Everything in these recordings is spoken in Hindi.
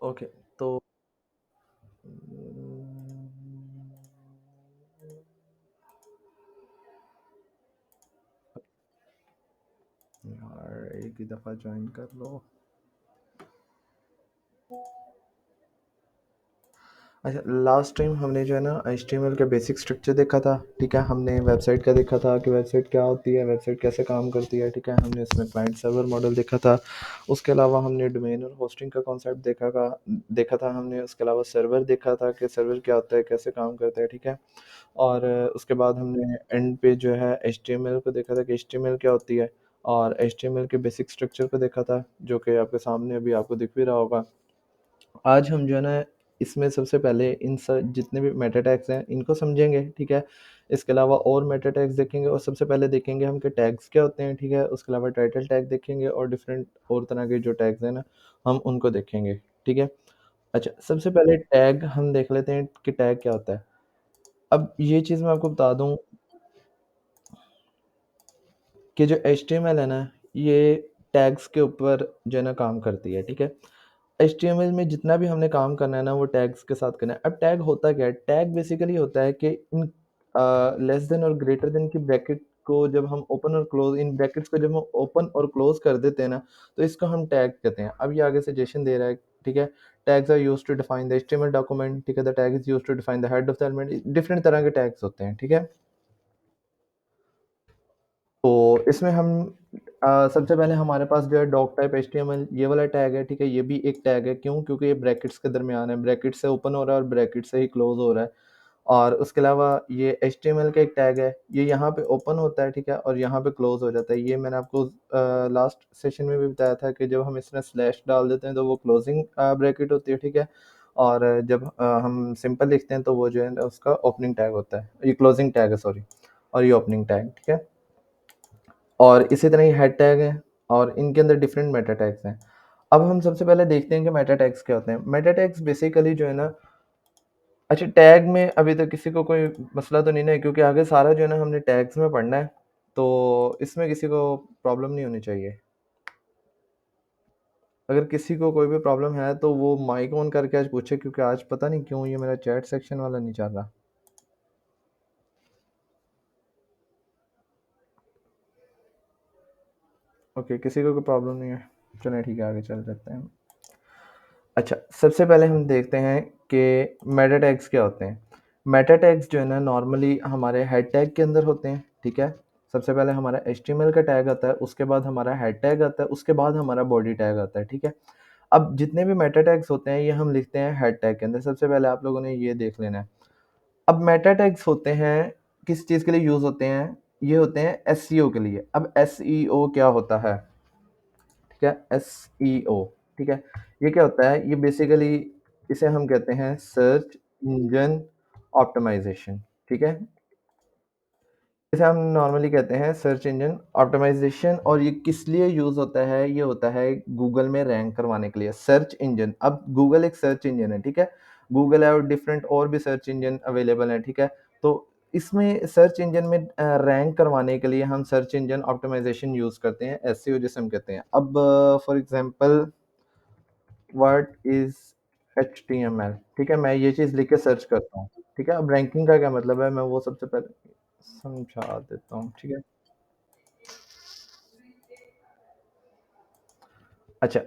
ओके, तो यार एक ही दफ़ा जॉइन कर लो। अच्छा, लास्ट टाइम हमने जो है ना एचटीएमएल का बेसिक स्ट्रक्चर देखा था, ठीक है। हमने वेबसाइट का देखा था कि वेबसाइट क्या होती है, वेबसाइट कैसे काम करती है, ठीक है। हमने इसमें क्लाइंट सर्वर मॉडल देखा था। उसके अलावा हमने डोमेन और होस्टिंग का कॉन्सेप्ट देखा था हमने। उसके अलावा सर्वर देखा था कि सर्वर क्या होता है, कैसे काम करता है, ठीक है। और उसके बाद हमने एंड पे जो है एचटीएमएल को देखा था कि एचटीएमएल क्या होती है, और एचटीएमएल के बेसिक स्ट्रक्चर को देखा था, जो कि आपके सामने अभी आपको दिख भी रहा होगा। आज हम जो है ना इसमें सबसे पहले इन जितने भी मेटा टैग्स हैं इनको समझेंगे, ठीक है। इसके अलावा और मेटा टैग्स देखेंगे, और सबसे पहले देखेंगे हम कि टैग्स क्या होते हैं, ठीक है। उसके अलावा टाइटल टैग देखेंगे, और डिफरेंट और तरह के जो टैग्स हैं ना हम उनको देखेंगे, ठीक है। अच्छा, सबसे पहले टैग हम देख लेते हैं कि टैग क्या होता है। अब ये चीज़ मैं आपको बता दूं कि जो HTML है ना, ये टैग्स के ऊपर जो है ना काम करती है, ठीक है। HTML में जितना भी हमने काम करना है ना, वो टैग्स के साथ करना है। अब टैग होता क्या है? टैग बेसिकली होता है कि इन लेस देन और ग्रेटर देन की ब्रैकेट को जब हम ओपन और क्लोज, इन ब्रैकेट्स को जब हम ओपन और क्लोज कर देते हैं ना, तो इसको हम टैग कहते हैं। अब ये आगे सजेशन दे रहा है, ठीक है। Tags are used to define the HTML document, ठीक है। The tag is used to define the head of the element. Different तरह के टैग्स होते हैं, ठीक है। तो इसमें हम सबसे पहले हमारे पास जो है डॉक टाइप एचटीएमएल ये वाला टैग है, ठीक है। ये भी एक टैग है, क्यों? क्योंकि ये ब्रैकेट्स के दरमियान है, ब्रैकेट से ओपन हो रहा है और ब्रैकेट से ही क्लोज हो रहा है। और उसके अलावा ये एचटीएमएल का एक टैग है, ये यहाँ पे ओपन होता है, ठीक है, और यहाँ पे क्लोज हो जाता है। ये मैंने आपको लास्ट सेशन में भी बताया था कि जब हम इसमें स्लैश डाल देते हैं तो वो क्लोजिंग ब्रैकेट होती है, ठीक है। और जब हम सिंपल लिखते हैं तो वो जो है ना उसका ओपनिंग टैग होता है, ये क्लोजिंग टैग है, सॉरी, और ये ओपनिंग टैग, ठीक है। और इसी तरह ही हेड टैग है, और इनके अंदर डिफरेंट मेटा टैग्स हैं। अब हम सबसे पहले देखते हैं कि मेटा टैग्स क्या होते हैं। मेटा टैग्स बेसिकली जो है ना, अच्छा, टैग में अभी तक किसी को कोई मसला तो नहीं है, क्योंकि आगे सारा जो है ना हमने टैग्स में पढ़ना है, तो इसमें किसी को प्रॉब्लम नहीं होनी चाहिए। अगर किसी को कोई भी प्रॉब्लम है तो वो माइक ऑन करके आज पूछे, क्योंकि आज पता नहीं क्यों ये मेरा चैट सेक्शन वाला नहीं चल रहा। ओके, किसी को कोई प्रॉब्लम नहीं है, चलिए ठीक है, आगे चल सकते हैं। अच्छा, सबसे पहले हम देखते हैं कि मेटा टैग्स क्या होते हैं। मेटा टैग्स जो है ना नॉर्मली हमारे हेड टैग के अंदर होते हैं, ठीक है। सबसे पहले हमारा HTML का टैग आता है, उसके बाद हमारा हेड टैग आता है, उसके बाद हमारा बॉडी टैग आता है, ठीक है। अब जितने भी मेटा टैग्स होते हैं ये हम लिखते हैं हेड टैग के अंदर। सबसे पहले आप लोगों ने ये देख लेना है। अब मेटा टैग्स होते हैं, किस चीज़ के लिए यूज़ होते हैं? ये होते हैं SEO के लिए। अब SEO क्या होता है? ठीक है, SEO, ठीक है। ये क्या होता है? ये बेसिकली इसे हम कहते हैं सर्च इंजन ऑप्टिमाइज़ेशन, ठीक है। इसे हम नॉर्मली कहते हैं सर्च इंजन ऑप्टिमाइज़ेशन, और ये किस लिए यूज़ होता है? ये होता है गूगल में रैंक करवाने के लिए। सर्च इंजन, अब गूगल एक सर्च इंजन है, ठीक है। गूगल है और डिफरेंट और भी सर्च इंजन अवेलेबल हैं, ठीक है। तो इसमें सर्च इंजन में रैंक करवाने के लिए हम सर्च इंजन ऑप्टिमाइज़ेशन यूज़ करते हैं, एसईओ जिसे हम कहते हैं। अब for example what is HTML, ठीक है, मैं ये चीज़ लिख के सर्च करता हूँ, ठीक है। अब रैंकिंग का क्या मतलब है, मैं वो सबसे पहले समझा देता हूँ, ठीक है। अच्छा,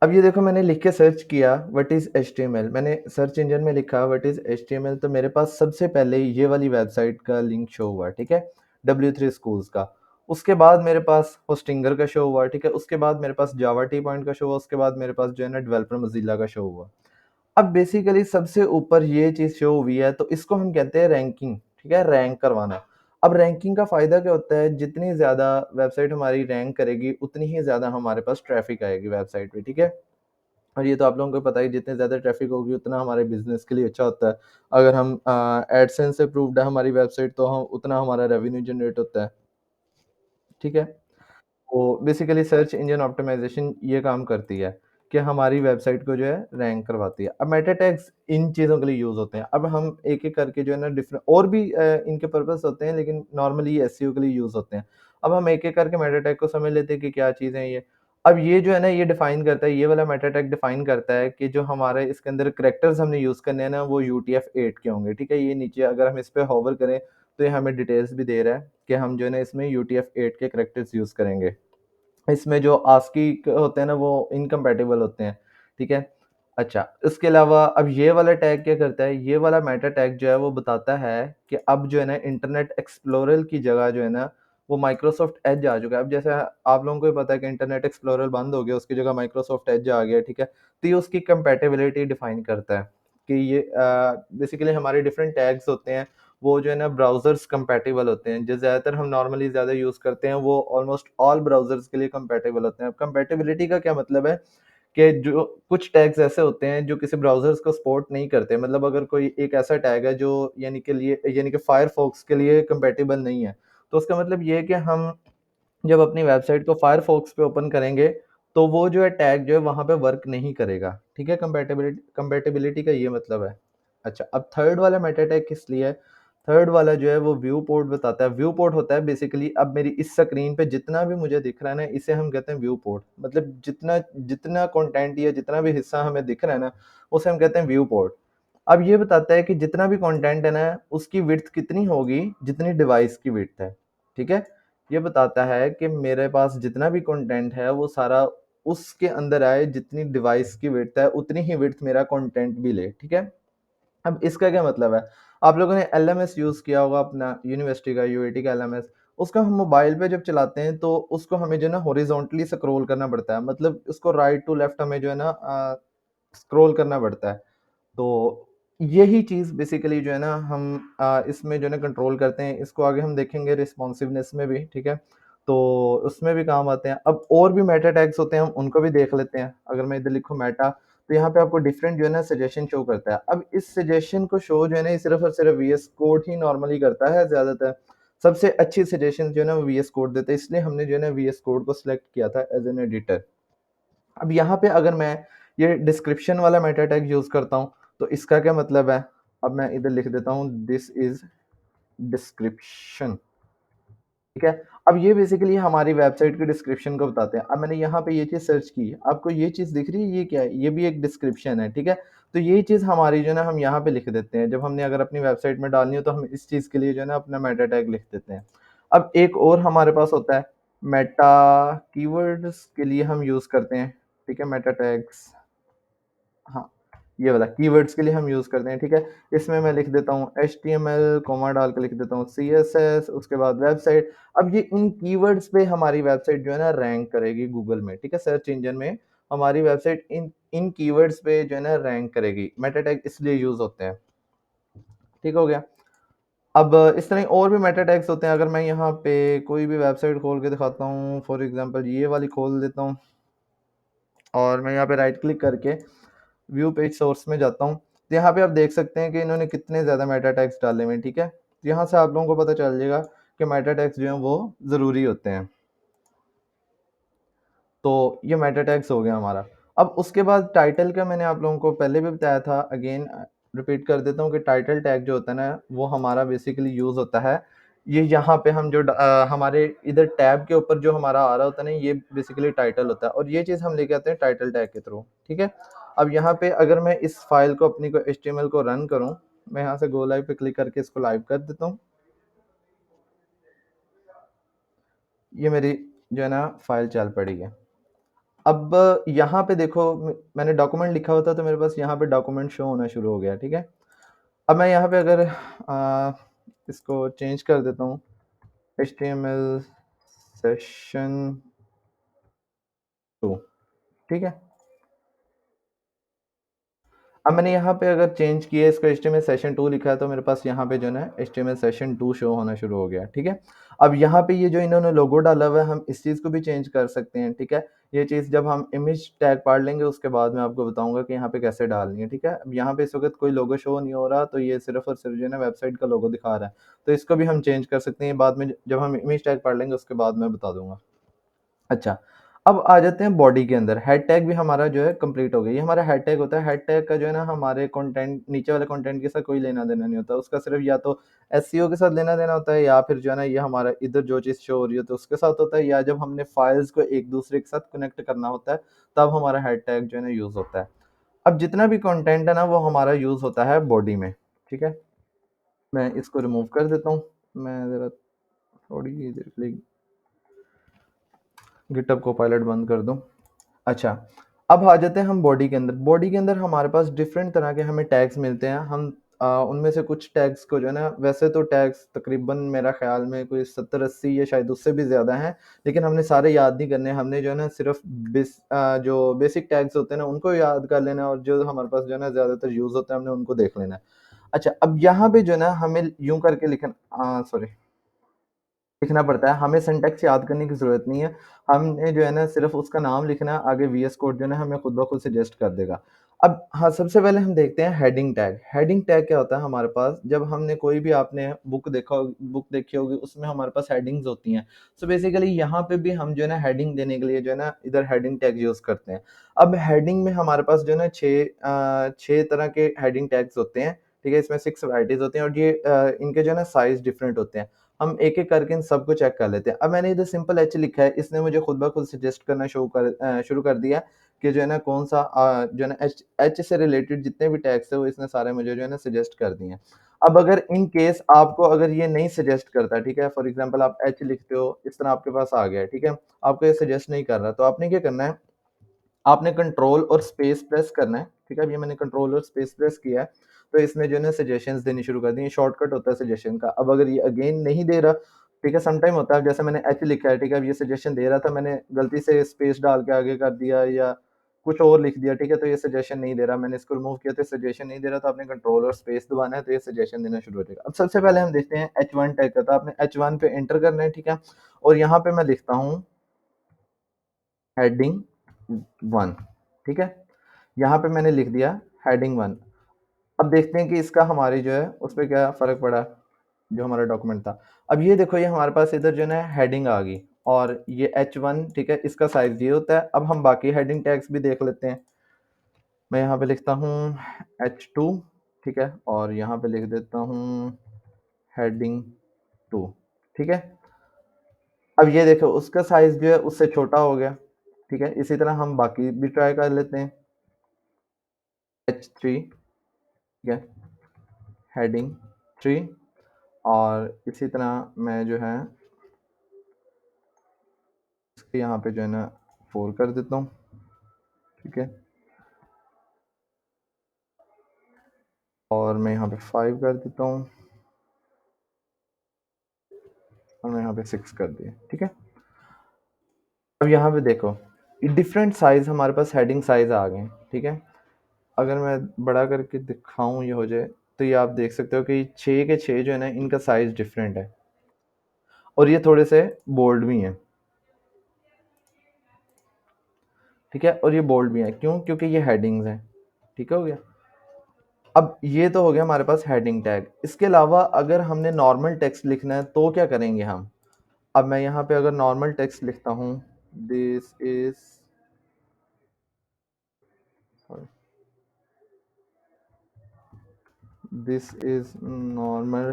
अब ये देखो, मैंने लिख के सर्च किया व्हाट इज़ एचटीएमएल, मैंने सर्च इंजन में लिखा व्हाट इज़ एचटीएमएल, तो मेरे पास सबसे पहले ये वाली वेबसाइट का लिंक शो हुआ, ठीक है, W3 स्कूल्स का। उसके बाद मेरे पास होस्टिंगर का शो हुआ, ठीक है। उसके बाद मेरे पास जावा टी पॉइंट का शो हुआ। उसके बाद मेरे पास जो है ना डेवलपर मोज़िला का शो हुआ। अब बेसिकली सबसे ऊपर ये चीज़ शो हुई है, तो इसको हम कहते हैं रैंकिंग, ठीक है, रैंक करवाना। अब रैंकिंग का फ़ायदा क्या होता है? जितनी ज़्यादा वेबसाइट हमारी रैंक करेगी, उतनी ही ज़्यादा हमारे पास ट्रैफ़िक आएगी वेबसाइट पे, ठीक है? और ये तो आप लोगों को पता है, जितनी ज़्यादा ट्रैफ़िक होगी उतना हमारे बिज़नेस के लिए अच्छा होता है। अगर हम एडसेंस से अप्रूव्ड है हमारी वेबसाइट, तो हम उतना हमारा रेवेन्यू जनरेट होता है, ठीक है? तो बेसिकली सर्च इंजन ऑप्टिमाइज़ेशन ये काम करती है कि हमारी वेबसाइट को जो है रैंक करवाती है। अब मेटा टैग्स इन चीज़ों के लिए यूज़ होते हैं। अब हम एक-एक करके जो है ना डिफरेंट और भी इनके पर्पस होते हैं, लेकिन नॉर्मली ये एसईओ के लिए यूज़ होते हैं। अब हम एक-एक करके मेटा टैग को समझ लेते हैं कि क्या चीज़ है ये। अब ये जो है ना, ये डिफ़ाइन करता है, ये वाला मेटा टैग डिफ़ाइन करता है कि जो हमारे इसके अंदर करैक्टर्स हमने यूज़ करने हैं ना, वो UTF-8 के होंगे, ठीक है? ये नीचे अगर हम इस पे होवर करें, तो ये हमें डिटेल्स भी दे रहा है कि हम जो है ना, इसमें UTF-8 के करैक्टर्स यूज़ करेंगे। इसमें जो ASCII होते हैं ना, वो इनकम्पैटिबल होते हैं, ठीक है? अच्छा, इसके अलावा अब ये वाला टैग क्या करता है, ये वाला मेटा टैग जो है वो बताता है कि अब जो है ना, इंटरनेट एक्सप्लोरर की जगह जो है ना, वो माइक्रोसॉफ्ट एज आ चुका है। अब जैसे आप लोगों को भी पता है कि इंटरनेट एक्सप्लोरर बंद हो गया, उसकी जगह माइक्रोसॉफ्ट एज आ गया, ठीक है? तो ये उसकी कंपैटिबिलिटी डिफाइन करता है कि ये बेसिकली हमारे डिफरेंट टैग्स होते हैं, वो जो है ना ब्राउज़र्स कंपैटिबल होते हैं। जो ज़्यादातर हम नॉर्मली ज़्यादा यूज़ करते हैं, वो ऑलमोस्ट ऑल ब्राउज़र्स के लिए कंपैटिबल होते हैं। अब कंपैटिबिलिटी का क्या मतलब है कि जो कुछ टैग्स ऐसे होते हैं जो किसी ब्राउज़र्स को सपोर्ट नहीं करते। मतलब अगर कोई एक ऐसा टैग है जो यानी कि फायरफॉक्स के लिए कंपैटिबल नहीं है, तो उसका मतलब ये है कि हम जब अपनी वेबसाइट को फायरफॉक्स पे ओपन करेंगे, तो वो जो है टैग जो है वहाँ पे वर्क नहीं करेगा, ठीक है? कंपैटिबिलिटी का ये मतलब है। अच्छा, अब थर्ड वाला मेटा टैग किस लिए है? थर्ड वाला जो है वो व्यू पोर्ट बताता है। व्यू पोर्ट होता है बेसिकली अब मेरी इस स्क्रीन पे जितना भी मुझे दिख रहा है ना, इसे हम कहते हैं व्यू पोर्ट। मतलब जितना जितना कंटेंट या जितना भी हिस्सा हमें दिख रहा है ना, उसे हम कहते हैं व्यू पोर्ट। अब ये बताता है कि जितना भी कंटेंट है ना, उसकी विड्थ कितनी होगी, जितनी डिवाइस की विड्थ है, ठीक है? ये बताता है कि मेरे पास जितना भी कंटेंट है वो सारा उसके अंदर आए, जितनी डिवाइस की विड्थ है उतनी ही विड्थ मेरा कंटेंट भी ले, ठीक है? अब इसका क्या मतलब है? आप लोगों ने एलएमएस यूज़ किया होगा अपना यूनिवर्सिटी का, यूआईटी का एलएमएस। उसको हम मोबाइल पे जब चलाते हैं तो उसको हमें जो है ना हॉरिज़ॉन्टली स्क्रॉल करना पड़ता है। मतलब उसको राइट टू लेफ्ट हमें जो है ना स्क्रॉल करना पड़ता है। तो यही चीज़ बेसिकली जो है ना हम इसमें जो है ना कंट्रोल करते हैं। इसको आगे हम देखेंगे रिस्पॉन्सिवनेस में भी, ठीक है? तो उसमें भी काम आते हैं। अब और भी मेटा टैग्स होते हैं, हम उनको भी देख लेते हैं। अगर मैं इधर लिखूँ मेटा, तो यहाँ पे आपको डिफरेंट जो है ना सजेशन शो करता है। अब इस सजेशन को शो जो है ना, ये सिर्फ़ और सिर्फ़ वीएस कोड ही नॉर्मली करता है ज़्यादातर। सबसे अच्छी सजेशन जो है ना वो वीएस कोड देता है, इसलिए हमने जो है ना वीएस कोड को सिलेक्ट किया था एज़ एन एडिटर। अब यहाँ पे अगर मैं ये डिस्क्रिप्शन वाला मेटा टैग यूज़ करता हूँ, तो इसका क्या मतलब है? अब मैं इधर लिख देता हूँ दिस इज़ डिस्क्रिप्शन, ठीक है? अब ये बेसिकली हमारी वेबसाइट की डिस्क्रिप्शन को बताते हैं। अब मैंने यहाँ पे ये चीज़ सर्च की, आपको ये चीज़ दिख रही है, ये क्या है? ये भी एक डिस्क्रिप्शन है, ठीक है? तो ये चीज़ हमारी जो है ना हम यहाँ पे लिख देते हैं। जब हमने अगर अपनी वेबसाइट में डालनी हो तो हम इस चीज़ के लिए जो है ना अपना मेटा टैग लिख देते हैं। अब एक और हमारे पास होता है मेटा कीवर्ड्स के लिए हम यूज़ करते हैं, ठीक है? मेटा टैग्स, हाँ, ये वाला कीवर्ड्स के लिए हम यूज़ करते हैं, ठीक है? इसमें मैं लिख देता हूँ एचटीएमएल कोमा डाल के लिख देता हूँ सीएसएस, उसके बाद वेबसाइट। अब ये इन कीवर्ड्स पे हमारी वेबसाइट जो है ना रैंक करेगी गूगल में, ठीक है? सर्च इंजन में हमारी वेबसाइट इन इन कीवर्ड्स पे जो है ना रैंक करेगी। मेटा टैग इसलिए यूज़ होते हैं, ठीक हो गया? अब इस तरह और भी मेटा टैग्स होते हैं। अगर मैं यहाँ पे कोई भी वेबसाइट खोल के दिखाता हूँ, फॉर एग्ज़ाम्पल ये वाली खोल देता हूँ और मैं यहाँ पे राइट क्लिक करके व्यू पेज सोर्स में जाता हूँ, तो यहाँ पे आप देख सकते हैं कि इन्होंने कितने ज़्यादा मेटा टैग्स डाले हुए हैं, ठीक है? तो यहाँ से आप लोगों को पता चल जाएगा कि मेटा टैग्स जो हैं वो ज़रूरी होते हैं। तो ये मेटा टैग्स हो गया हमारा। अब उसके बाद टाइटल का मैंने आप लोगों को पहले भी बताया था, अगेन रिपीट कर देता हूँ कि टाइटल टैग जो होता है ना, वो हमारा बेसिकली यूज़ होता है। ये यहाँ पे हम हमारे इधर टैब के ऊपर जो हमारा आ रहा होता है ना, ये बेसिकली टाइटल होता है और ये चीज़ हम लेके आते हैं टाइटल टैग के थ्रू, ठीक है? अब यहाँ पे अगर मैं इस फाइल को अपनी को एचटीएमएल को रन करूँ, मैं यहाँ से गो लाइव पे क्लिक करके इसको लाइव कर देता हूँ। ये मेरी जो है ना फाइल चल पड़ी है। अब यहाँ पे देखो मैंने डॉक्यूमेंट लिखा हुआ था तो मेरे पास यहाँ पे डॉक्यूमेंट शो होना शुरू हो गया, ठीक है? अब मैं यहाँ पे अगर इसको चेंज कर देता हूँ एचटीएमएल सेशन 2, ठीक है? अब मैंने यहाँ पे अगर चेंज किया, इसको एचटीएमएल सेशन 2 लिखा है तो मेरे पास यहाँ पे जो है ना एचटीएमएल सेशन 2 शो होना शुरू हो गया, ठीक है? अब यहाँ पे ये जो इन्होंने लोगो डाला हुआ है, हम इस चीज़ को भी चेंज कर सकते हैं, ठीक है? ये चीज़ जब हम इमेज टैग पढ़ लेंगे उसके बाद मैं आपको बताऊँगा कि यहाँ पे कैसे डालनी है, ठीक है? अब यहाँ पे इस वक़्त कोई लोगो शो नहीं हो रहा, तो ये सिर्फ़ और सिर्फ़ जो है ना वेबसाइट का लोगो दिखा रहा है। तो इसको भी हम चेंज कर सकते हैं बाद में, जब हम इमेज टैग पढ़ लेंगे उसके बाद मैं बता दूँगा। अच्छा, अब आ जाते हैं बॉडी के अंदर, हेड टैग भी हमारा जो है कंप्लीट हो गया। ये हमारा हेड टैग होता है, हेड टैग का जो है ना हमारे कंटेंट नीचे वाले कंटेंट के साथ कोई लेना-देना नहीं होता। उसका सिर्फ़ या तो एसईओ के साथ लेना-देना होता है या फिर जो है ना ये हमारा इधर जो चीज़ शो हो रही है तो उसके साथ होता है, या जब हमने फाइल्स को एक-दूसरे के साथ कनेक्ट करना होता है, तब हमारा हेड टैग जो है ना यूज़ होता है। अब जितना भी कंटेंट है ना वो हमारा यूज़ होता है बॉडी में, ठीक है? मैं इसको रिमूव कर देता हूँ। मैं ज़रा थोड़ी ही देर के लिए गिटहब कोपायलट बंद कर दूँ। अच्छा, अब आ जाते हैं हम बॉडी के अंदर। बॉडी के अंदर हमारे पास डिफरेंट तरह के हमें टैग्स मिलते हैं। हम उनमें से कुछ टैग्स को जो है ना, वैसे तो टैग्स तकरीबन मेरा ख़्याल में कोई 70-80 या शायद उससे भी ज़्यादा हैं, लेकिन हमने सारे याद नहीं करने। हमने जो है ना सिर्फ़ जो बेसिक टैग्स होते हैं ना उनको याद कर लेना है, और जो हमारे पास जो है ना ज़्यादातर यूज़ होते हैं हमने उनको देख लेना है। अच्छा, अब यहाँ पे जो है ना हमें यूँ करके सॉरी, लिखना पड़ता है। हमें सिंटैक्स याद करने की ज़रूरत नहीं है। हमने जो है ना सिर्फ़ उसका नाम लिखना है, आगे वीएस कोड जो है ना हमें खुद ब खुद सजेस्ट कर देगा। अब हाँ, सबसे पहले हम देखते हैं हेडिंग टैग। हेडिंग टैग क्या होता है हमारे पास, जब हमने कोई भी आपने बुक देखी होगी उसमें हमारे पास हेडिंग्स होती हैं। सो बेसिकली यहाँ पे भी हम जो है ना हेडिंग देने के लिए जो है ना इधर हेडिंग टैग यूज़ करते हैं। अब हेडिंग में हमारे पास जो है ना 6 तरह के हेडिंग टैग्स होते हैं, ठीक है? इसमें 6 वैराइटीज़ होती हैं, और ये इनके जो है ना साइज़ डिफरेंट होते हैं। हम एक-एक करके इन सबको चेक कर लेते हैं। अब मैंने इधर सिंपल एच लिखा है, इसने मुझे खुद ब खुद सजेस्ट करना शुरू कर दिया कि जो है ना कौन-सा जो है ना एच एच से रिलेटेड जितने भी टैग्स हैं वो इसने सारे मुझे जो है ना सजेस्ट कर दिए हैं। अब अगर इन केस आपको अगर ये नहीं सजेस्ट करता, ठीक है? फॉर एग्ज़ाम्पल आप एच लिखते हो, इस तरह आपके पास आ गया है, ठीक है? आपको ये सजेस्ट नहीं कर रहा, तो आपने क्या करना है, आपने कंट्रोल और स्पेस प्रेस करना है, ठीक है? अब ये मैंने कंट्रोल और स्पेस प्रेस किया है, तो इसने जो है ना सजेशंस देनी शुरू कर दी हैं, शॉर्टकट होता है सजेशन का। अब अगर ये अगेन नहीं दे रहा, ठीक है? सम टाइम होता है, जैसे मैंने एच लिखा है, ठीक है? अब ये सजेशन दे रहा था, मैंने गलती से स्पेस डाल के आगे कर दिया या कुछ और लिख दिया, ठीक है? तो ये सजेशन नहीं दे रहा, मैंने इसको रिमूव किया तो सजेशन नहीं दे रहा, तो आपने कंट्रोल और स्पेस दबाना है, तो ये सजेशन देना शुरू हो जाएगा। अब सबसे पहले हम देखते हैं H1 टैग का, तो आपने H1 पे एंटर करना है, ठीक है? और यहाँ पे मैं लिखता हूँ हेडिंग 1, ठीक है? यहाँ पे मैंने लिख दिया हेडिंग 1। अब देखते हैं कि इसका हमारी जो है उस पे क्या फ़र्क पड़ा, जो हमारा डॉक्यूमेंट था। अब ये देखो, ये हमारे पास इधर जो है ना हेडिंग आ गई, और ये H1, ठीक है? इसका साइज़ ये होता है। अब हम बाकी हेडिंग टैग्स भी देख लेते हैं। मैं यहाँ पे लिखता हूँ H2, ठीक है? और यहाँ पे लिख देता हूँ हेडिंग 2, ठीक है? अब ये देखो उसका साइज़ जो है उससे छोटा हो गया, ठीक है? इसी तरह हम बाकी भी ट्राई कर लेते हैं। H3, ठीक है? हेडिंग 3, और इसी तरह मैं जो है इसके यहाँ पे जो है ना 4 कर देता हूँ, ठीक है? और मैं यहाँ पे 5 कर देता हूँ, और मैं यहाँ पे 6 कर दिया, ठीक है? अब यहाँ पे देखो, डिफरेंट साइज़ हमारे पास हेडिंग साइज़ आ गए, ठीक है? अगर मैं बड़ा करके दिखाऊँ ये हो जाए, तो ये आप देख सकते हो कि 6 के 6 जो है ना इनका साइज़ डिफरेंट है, और ये थोड़े से बोल्ड भी हैं, ठीक है? और ये बोल्ड भी हैं, क्यों? क्योंकि ये हेडिंग्स हैं, ठीक हो गया? अब ये तो हो गया हमारे पास हेडिंग टैग। इसके अलावा अगर हमने नॉर्मल टेक्स्ट लिखना है तो क्या करेंगे हम? अब मैं यहाँ पे अगर नॉर्मल टेक्स्ट लिखता हूँ, this is sorry, this is normal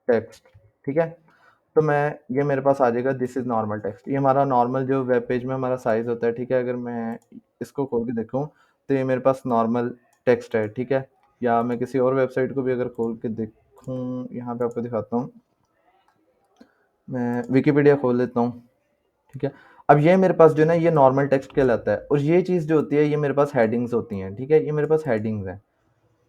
text, ठीक है? तो मैं ये मेरे पास आ जाएगा दिस इज़ नॉर्मल टेक्स्ट। ये हमारा नॉर्मल जो वेब पेज में हमारा साइज़ होता है, ठीक है? अगर मैं इसको खोल के देखूँ, तो ये मेरे पास नॉर्मल टेक्स्ट है, ठीक है? या मैं किसी और वेबसाइट को भी अगर खोल के देखूँ, यहाँ पे आपको दिखाता हूँ। मैं विकिपीडिया खोल लेता हूँ, ठीक है? अब ये मेरे पास जो है ना ये नॉर्मल टेक्स्ट कहलाता है, और ये चीज़ जो होती है ये मेरे पास हेडिंग्स होती हैं, ठीक है? ये मेरे पास हेडिंग्स हैं,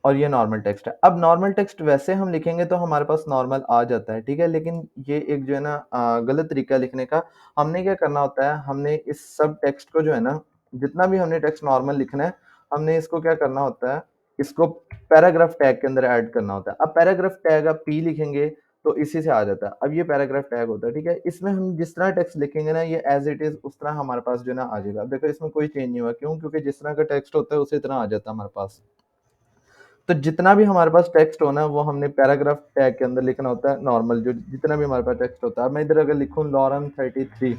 और ये नॉर्मल टेक्स्ट है। अब नॉर्मल टेक्स्ट वैसे हम लिखेंगे तो हमारे पास नॉर्मल आ जाता है, ठीक है? लेकिन ये एक जो है ना गलत तरीका है लिखने का। हमने क्या करना होता है, हमने इस सब टेक्स्ट को जो है ना, जितना भी हमने टेक्स्ट नॉर्मल लिखना है, हमने इसको क्या करना होता है, इसको पैराग्राफ टैग के अंदर ऐड करना होता है। अब पैराग्राफ टैग आप पी लिखेंगे तो इसी से आ जाता है। अब ये पैराग्राफ टैग होता है, ठीक है? इसमें हम जिस तरह टेक्स्ट लिखेंगे ना, ये एज़ इट इज़ उस तरह हमारे पास जो है ना आ जाएगा। अब देखो इसमें कोई चेंज नहीं हुआ, क्यों? क्योंकि जिस तरह का टेक्स्ट होता है उसी तरह आ जाता है हमारे पास। तो जितना भी हमारे पास टेक्स्ट हो ना, वो हमने पैराग्राफ टैग के अंदर लिखना होता है, नॉर्मल जो जितना भी हमारे पास टेक्स्ट होता है। अब मैं इधर अगर लिखूँ लॉरेन 33,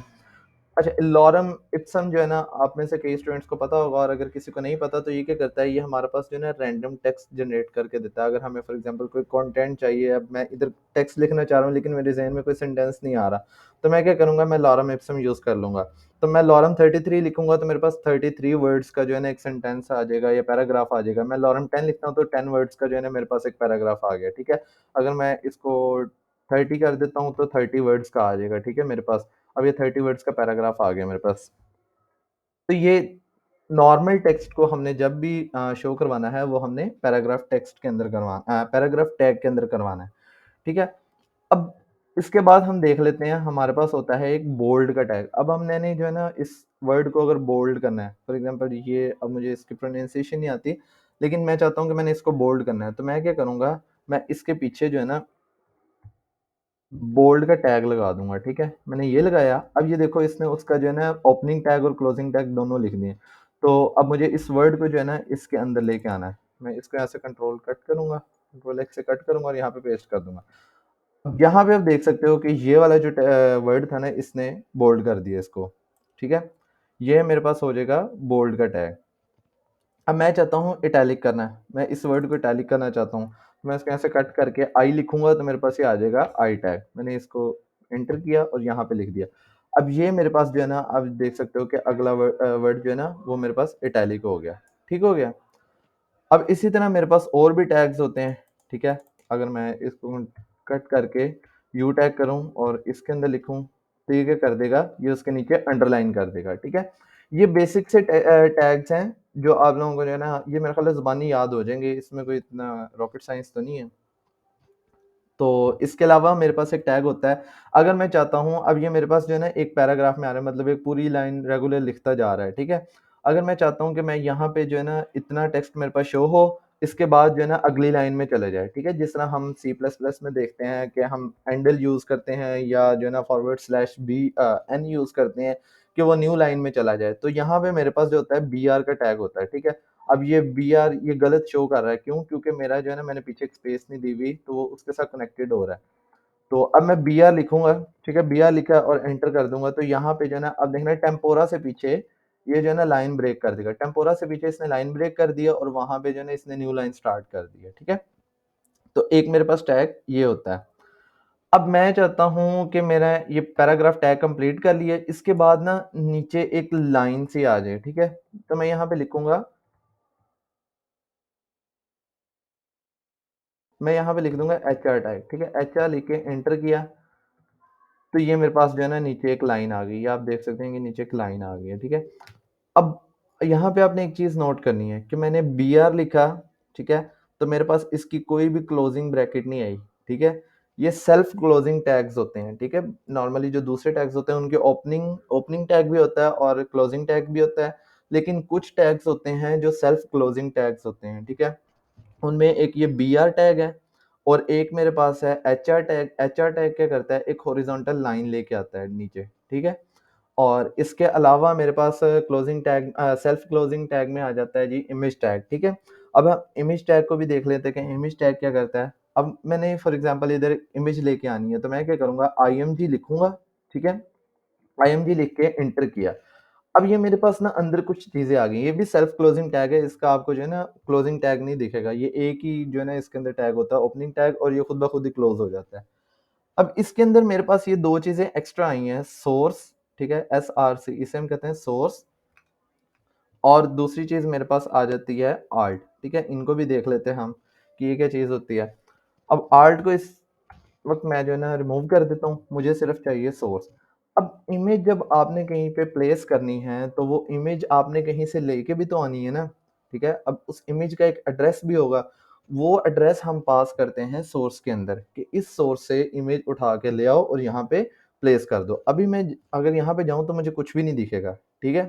अच्छा, लॉरम इप्सम जो है ना, आप में से कई स्टूडेंट्स को पता होगा, और अगर किसी को नहीं पता तो ये क्या करता है, ये हमारे पास जो है ना रैंडम टेक्स्ट जनरेट करके देता है। अगर हमें फॉर एग्जांपल कोई कंटेंट चाहिए, अब मैं इधर टेक्स्ट लिखना चाह रहा हूँ लेकिन मेरे ज़हन में कोई सेंटेंस नहीं आ रहा, तो मैं क्या करूँगा, मैं लॉरम इप्सम यूज़ कर लूँगा। तो मैं लॉरम 33 लिखूँगा तो मेरे पास 33 वर्ड्स का जो है ना एक सेंटेंस आ जाएगा या पैराग्राफ आ जाएगा। मैं लॉरम 10 लिखता हूँ तो 10 वर्ड्स का जो है ना मेरे पास एक पैराग्राफ आ गया, ठीक है। अगर मैं इसको 30 कर देता हूँ तो 30 वर्ड्स का आ जाएगा, ठीक है मेरे पास। अब ये 30 वर्ड्स का पैराग्राफ आ गया मेरे पास। तो ये नॉर्मल टेक्स्ट को हमने जब भी शो करवाना है, वो हमने पैराग्राफ टेक्स्ट के अंदर पैराग्राफ टैग के अंदर करवाना है, ठीक है। अब इसके बाद हम देख लेते हैं, हमारे पास होता है एक बोल्ड का टैग। अब हमने जो है ना इस वर्ड को अगर बोल्ड करना है, फॉर एग्जांपल ये, अब मुझे इसकी प्रोनाउंसिएशन नहीं आती, लेकिन मैं चाहता हूँ कि मैंने इसको बोल्ड करना है, तो मैं क्या करूँगा, मैं इसके पीछे जो है ना बोल्ड का टैग लगा दूंगा, ठीक है। मैंने ये लगाया, अब ये देखो इसने उसका जो है ना ओपनिंग टैग और क्लोजिंग टैग दोनों लिख दिए। तो अब मुझे इस वर्ड को जो है ना इसके अंदर लेके आना है। मैं इसको यहाँ से कंट्रोल कट करूंगा, कंट्रोल एक्स से कट करूंगा और यहाँ पे पेस्ट कर दूंगा। अब यहाँ पे आप देख सकते हो कि ये वाला जो वर्ड था ना, इसने बोल्ड कर दिया इसको, ठीक है। ये मेरे पास हो जाएगा बोल्ड का टैग। अब मैं चाहता हूँ इटैलिक करना है, मैं इस वर्ड को इटैलिक करना चाहता हूँ। मैं इसको यहाँ से कट करके आई लिखूंगा तो मेरे पास ये आ जाएगा आई टैग। मैंने इसको एंटर किया और यहाँ पे लिख दिया। अब ये मेरे पास जो है ना, आप देख सकते हो कि अगला वर्ड जो है ना वो मेरे पास इटैलिक हो गया, ठीक हो गया। अब इसी तरह मेरे पास और भी टैग्स होते हैं, ठीक है। अगर मैं इसको कट करके यू टैग करूं और इसके अंदर लिखूं तो ये क्या कर देगा, ये उसके नीचे अंडरलाइन कर देगा, ठीक है। ये बेसिक से टैग्स हैं जो आप लोगों को जो है ना, ये मेरे ख्याल है ज़ुबानी याद हो जाएंगे, इसमें कोई इतना रॉकेट साइंस तो नहीं है। तो इसके अलावा मेरे पास एक टैग होता है, अगर मैं चाहता हूँ, अब ये मेरे पास जो है ना एक पैराग्राफ में आ रहा है, मतलब एक पूरी लाइन रेगुलर लिखता जा रहा है, ठीक है। अगर मैं चाहता हूँ कि मैं यहाँ पे जो है ना इतना टेक्स्ट मेरे पास शो हो, इसके बाद जो है ना अगली लाइन में चले जाए, ठीक है। जिस तरह हम सी प्लस प्लस में देखते हैं कि हम एंडल यूज़ करते हैं या जो है ना forward slash B N use करते हैं कि वो न्यू लाइन में चला जाए, तो यहाँ पे मेरे पास जो होता है बी आर का टैग होता है, ठीक है। अब ये बी आर ये गलत शो कर रहा है, क्यों? क्योंकि मेरा जो है ना मैंने पीछे एक स्पेस नहीं दी हुई, तो वो उसके साथ कनेक्टेड हो रहा है। तो अब मैं बी आर लिखूंगा, ठीक है, बी आर लिखा और एंटर कर दूंगा, तो यहाँ पे जो है ना अब देखना टेम्पोरा से पीछे ये जो है ना लाइन ब्रेक कर देगा। टेम्पोरा से पीछे इसने लाइन ब्रेक कर दिया और वहां पे जो है ना इसने न्यू लाइन स्टार्ट कर दिया, ठीक है। तो एक मेरे पास टैग ये होता है। अब मैं चाहता हूं कि मेरा ये पैराग्राफ टैग कंप्लीट कर लिया, इसके बाद ना नीचे एक लाइन से आ जाए, ठीक है। तो मैं यहाँ पे लिखूंगा, मैं यहाँ पे लिख दूंगा एच आर टैग, ठीक है। एच आर लिख के एंटर किया तो ये मेरे पास जो है ना नीचे एक लाइन आ गई, ये आप देख सकते हैं कि नीचे एक लाइन आ गई है, ठीक है। अब यहाँ पे आपने एक चीज नोट करनी है कि मैंने बी आर लिखा, ठीक है, तो मेरे पास इसकी कोई भी क्लोजिंग ब्रैकेट नहीं आई, ठीक है। ये सेल्फ क्लोजिंग टैग्स होते हैं, ठीक है। नॉर्मली जो दूसरे टैग्स होते हैं उनके ओपनिंग ओपनिंग टैग भी होता है और क्लोजिंग टैग भी होता है, लेकिन कुछ टैग्स होते हैं जो सेल्फ क्लोजिंग टैग्स होते हैं, ठीक है। उनमें एक ये बी आर टैग है और एक मेरे पास है H R tag. H R tag क्या करता है, एक हॉरिजॉन्टल लाइन लेके आता है नीचे, ठीक है। और इसके अलावा मेरे पास closing tag self closing tag में आ जाता है जी इमेज टैग, ठीक है। अब हम इमेज टैग को भी देख लेते हैं कि इमेज टैग क्या करता है। अब मैंने फॉर एग्जांपल इधर इमेज लेके आनी है, तो मैं क्या करूंगा, आई एम जी लिखूंगा, ठीक है। आई एम जी लिख के एंटर किया। अब ये मेरे पास ना अंदर कुछ चीजें आ गई, ये भी सेल्फ क्लोजिंग टैग है, इसका आपको जो है ना क्लोजिंग टैग नहीं दिखेगा, ये एक ही जो है ना इसके अंदर टैग होता है ओपनिंग टैग, और ये खुद ब खुद ही क्लोज हो जाता है। अब इसके अंदर मेरे पास ये दो चीजें एक्स्ट्रा आई हैं, सोर्स, ठीक है, एस आर सी, इसे हम कहते हैं सोर्स, और दूसरी चीज मेरे पास आ जाती है आर्ट, ठीक है। इनको भी देख लेते हैं हम कि ये क्या चीज होती है। अब आर्ट को इस वक्त मैं जो है ना रिमूव कर देता हूँ, मुझे सिर्फ चाहिए सोर्स। अब इमेज जब आपने कहीं पे प्लेस करनी है तो वो इमेज आपने कहीं से लेके भी तो आनी है ना, ठीक है। अब उस इमेज का एक एड्रेस भी होगा, वो एड्रेस हम पास करते हैं सोर्स के अंदर कि इस सोर्स से इमेज उठा के ले आओ और यहाँ पे प्लेस कर दो। अभी मैं अगर यहाँ पे जाऊँ तो मुझे कुछ भी नहीं दिखेगा, ठीक है।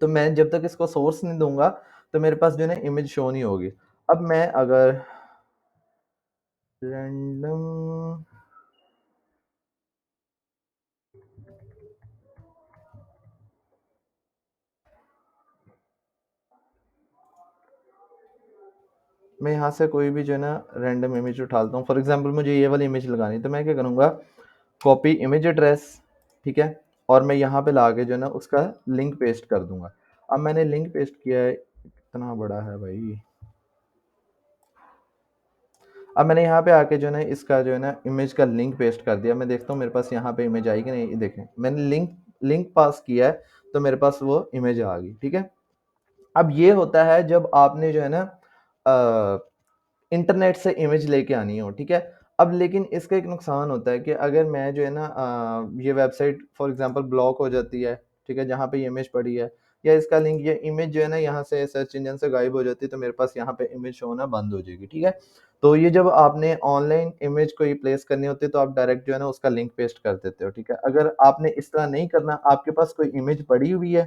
तो मैं जब तक इसको सोर्स नहीं दूंगा तो मेरे पास जो है ना इमेज शो नहीं होगी। अब मैं अगर रैंडम, मैं यहाँ से कोई भी जो है ना रैंडम इमेज उठाता हूँ, फॉर एग्जांपल मुझे ये वाली इमेज लगानी है, तो मैं क्या करूँगा, कॉपी इमेज एड्रेस, ठीक है। और मैं यहाँ पे लाके जो है ना उसका लिंक पेस्ट कर दूँगा। अब मैंने लिंक पेस्ट किया है, कितना बड़ा है भाई। अब मैंने यहाँ पे आके जो है ना इसका जो है ना इमेज का लिंक पेस्ट कर दिया। मैं देखता हूँ मेरे पास यहाँ पे इमेज आई कि नहीं। ये देखें, मैंने लिंक लिंक पास किया है तो मेरे पास वो इमेज आ गई, ठीक है। अब ये होता है जब आपने जो है ना इंटरनेट से इमेज लेके आनी हो, ठीक है। अब लेकिन इसका एक नुकसान होता है कि अगर मैं जो है ना ये वेबसाइट फॉर एग्जांपल ब्लॉक हो जाती है, ठीक है, जहाँ पे ये इमेज पड़ी है, या इसका लिंक या इमेज जो है ना यहाँ से सर्च इंजन से गायब हो जाती है, तो मेरे पास यहाँ पे इमेज शो होना बंद हो जाएगी, ठीक है। तो ये जब आपने ऑनलाइन इमेज कोई प्लेस करनी होती है तो आप डायरेक्ट जो है ना उसका लिंक पेस्ट कर देते हो, ठीक है। अगर आपने इस तरह नहीं करना, आपके पास कोई इमेज पड़ी हुई है,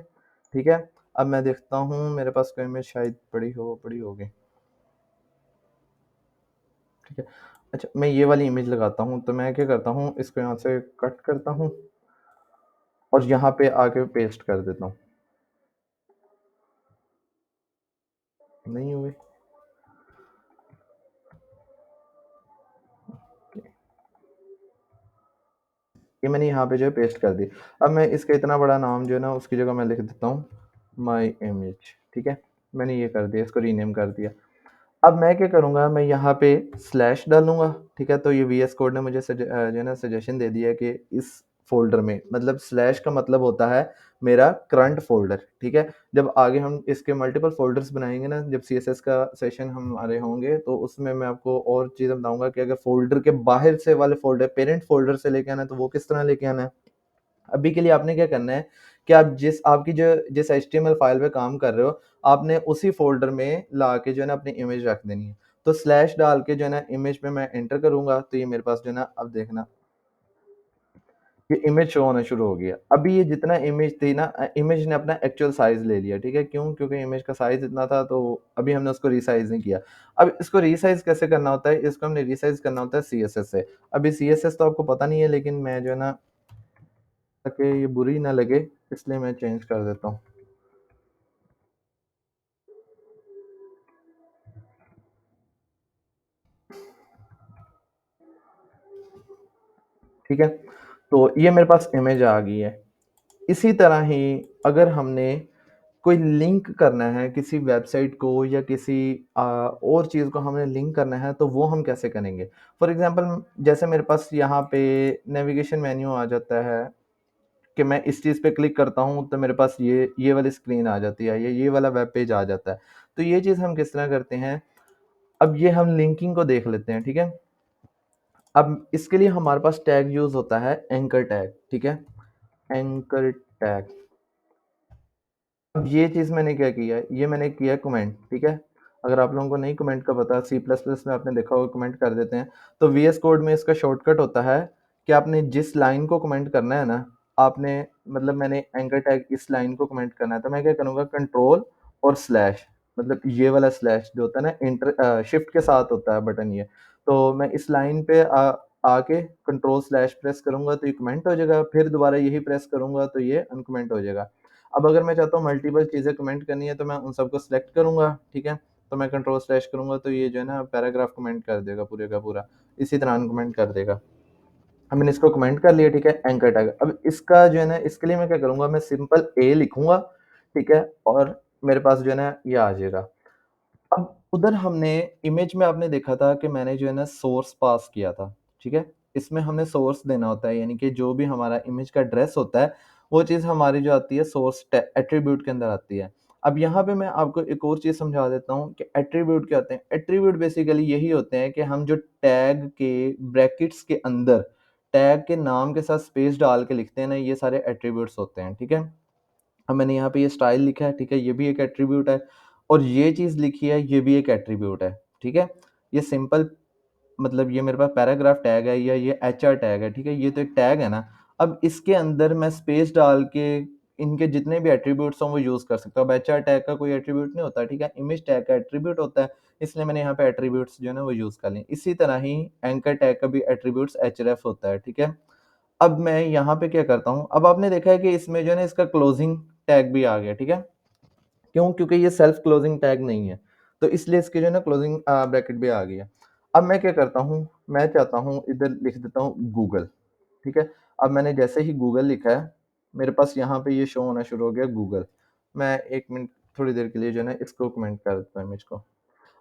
ठीक है। अब मैं देखता हूँ मेरे पास कोई इमेज शायद पड़ी होगी, ठीक है। अच्छा, मैं ये वाली इमेज लगाता हूँ, तो मैं क्या करता हूँ, इसको यहाँ से कट करता हूँ और यहाँ पे आके पेस्ट कर देता हूँ। नहीं हुई। ये मैंने यहाँ पे जो है पेस्ट कर दी। अब मैं इसका इतना बड़ा नाम जो है ना उसकी जगह मैं लिख देता हूँ माई इमेज, ठीक है। मैंने ये कर दिया, इसको रीनेम कर दिया। अब मैं क्या करूँगा, मैं यहाँ पे स्लैश डालूँगा, ठीक है। तो ये वीएस कोड ने मुझे जो है ना सजेशन दे दिया है कि इस फ़ोल्डर में, मतलब स्लैश का मतलब होता है मेरा करंट फ़ोल्डर, ठीक है। जब आगे हम इसके मल्टीपल फ़ोल्डर्स बनाएँगे ना, जब सीएसएस का सेशन हमारे होंगे, तो उसमें मैं आपको और चीज़ें बताऊँगा कि अगर फ़ोल्डर के बाहर से वाले फ़ोल्डर पेरेंट फ़ोल्डर से लेके आना है, तो वो किस तरह लेके आना है। अभी के लिए आपने क्या करना है कि आप जिस एचटीएमएल फाइल पे काम कर रहे हो, आपने उसी फ़ोल्डर में लाके जो है ना अपनी इमेज रख देनी है। तो स्लैश डाल के जो है ना इमेज में मैं एंटर करूँगा, तो ये मेरे पास जो है ना अब देखना, ये इमेज शो होना शुरू हो गया। अभी ये जितना इमेज थी ना इमेज ने अपना एक्चुअल साइज़ ले लिया, ठीक है। क्यों? क्योंकि इमेज का साइज़ इतना था, तो अभी हमने उसको रीसाइज़ नहीं किया। अब इसको रीसाइज़ कैसे करना होता है? इसको हमने रीसाइज़ करना होता है सीएसएस से। अभी सीएसएस तो आपको पता नहीं है, लेकिन मैं जो है ना, ताकि ये बुरी ना लगे, इसलिए मैं चेंज कर देता हूँ। ठीक है? तो ये मेरे पास इमेज आ गई है। इसी तरह ही अगर हमने कोई लिंक करना है किसी वेबसाइट को या किसी और चीज़ को हमने लिंक करना है, तो वो हम कैसे करेंगे? फॉर एग्ज़ाम्पल जैसे मेरे पास यहाँ पे नेविगेशन मेन्यू आ जाता है कि मैं इस चीज़ पे क्लिक करता हूँ तो मेरे पास ये वाली स्क्रीन आ जाती है, ये वाला वेब पेज आ जाता है। तो ये चीज़ हम किस तरह करते हैं? अब ये हम लिंकिंग को देख लेते हैं, ठीक है? अब इसके लिए हमारे पास टैग यूज़ होता है एंकर टैग, ठीक है? Anchor tag. अब ये चीज़ मैंने क्या किया है, ये मैंने किया कमेंट, ठीक है? अगर आप लोगों को नहीं कमेंट का पता, सी प्लस प्लस में आपने देखा होगा कमेंट कर देते हैं। तो वीएस कोड में इसका शॉर्टकट होता है कि आपने जिस लाइन को कमेंट करना है ना, आपने मतलब मैंने एंकर टैग इस लाइन को कमेंट करना है, तो मैं क्या करूँगा कंट्रोल और स्लैश, मतलब ये वाला स्लैश जो होता है ना शिफ्ट के साथ होता है बटन ये। तो मैं इस लाइन पे आके कंट्रोल स्लैश प्रेस करूँगा तो ये कमेंट हो जाएगा, फिर दोबारा यही प्रेस करूँगा तो ये अनकमेंट हो जाएगा। अब अगर मैं चाहता हूँ मल्टीपल चीज़ें कमेंट करनी है तो मैं उन सबको सिलेक्ट करूँगा, ठीक है? तो मैं कंट्रोल स्लैश करूँगा तो ये जो है ना पैराग्राफ कमेंट कर देगा पूरे का पूरा, इसी तरह अनकमेंट कर देगा। अब मैंने इसको कमेंट कर लिया, ठीक है? Anchor tag. अब इसका जो है ना इसके लिए मैं क्या करूँगा, मैं सिंपल ए लिखूँगा, ठीक है? और मेरे पास जो है ना ये आ जाएगा। अब उधर हमने इमेज में आपने देखा था कि मैंने जो है ना सोर्स पास किया था, ठीक है? इसमें हमने सोर्स देना होता है, यानी कि जो भी हमारा इमेज का एड्रेस होता है, वो चीज़ हमारी जो आती है सोर्स एट्रीब्यूट के अंदर आती है। अब यहाँ पे मैं आपको एक और चीज़ समझा देता हूँ कि एट्रीब्यूट क्या होते हैं। एट्रीब्यूट बेसिकली यही होते हैं कि हम जो टैग के ब्रैकेट्स के अंदर टैग के नाम के साथ स्पेस डाल के लिखते हैं ना, ये सारे एट्रीब्यूट्स होते हैं, ठीक है? अब मैंने यहाँ पे ये स्टाइल लिखा है, ठीक है? ये भी एक एट्रीब्यूट है और ये चीज़ लिखी है, ये भी एक एट्रीब्यूट है, ठीक है? ये सिंपल मतलब ये मेरे पास पैराग्राफ टैग है या ये एचआर टैग है, ठीक है? ये तो एक टैग है ना। अब इसके अंदर मैं स्पेस डाल के इनके जितने भी एट्रीब्यूट्स हों वो यूज़ कर सकता हूँ। अब एचआर टैग का कोई एट्रीब्यूट नहीं होता, ठीक है? इमेज टैग का एट्रीब्यूट होता है, इसलिए मैंने यहाँ पे एट्रीब्यूट्स जो है ना वो यूज़ कर लिए। इसी तरह ही एंकर टैग का भी एट्रीब्यूट्स href होता है, ठीक है? अब मैं यहाँ पे क्या करता हूँ, अब आपने देखा है कि इसमें जो है ना इसका क्लोजिंग टैग भी आ गया, ठीक है? क्यों? क्योंकि ये सेल्फ क्लोजिंग टैग नहीं है, तो इसलिए इसकी जो है ना क्लोजिंग ब्रैकेट भी आ गई है। अब मैं क्या करता हूँ, मैं चाहता हूँ इधर लिख देता हूँ गूगल, ठीक है? अब मैंने जैसे ही गूगल लिखा है, मेरे पास यहाँ पे ये शो होना शुरू हो गया गूगल। मैं 1 मिनट थोड़ी देर के लिए जो है ना इसको कमेंट कर देता हूँ इमेज को।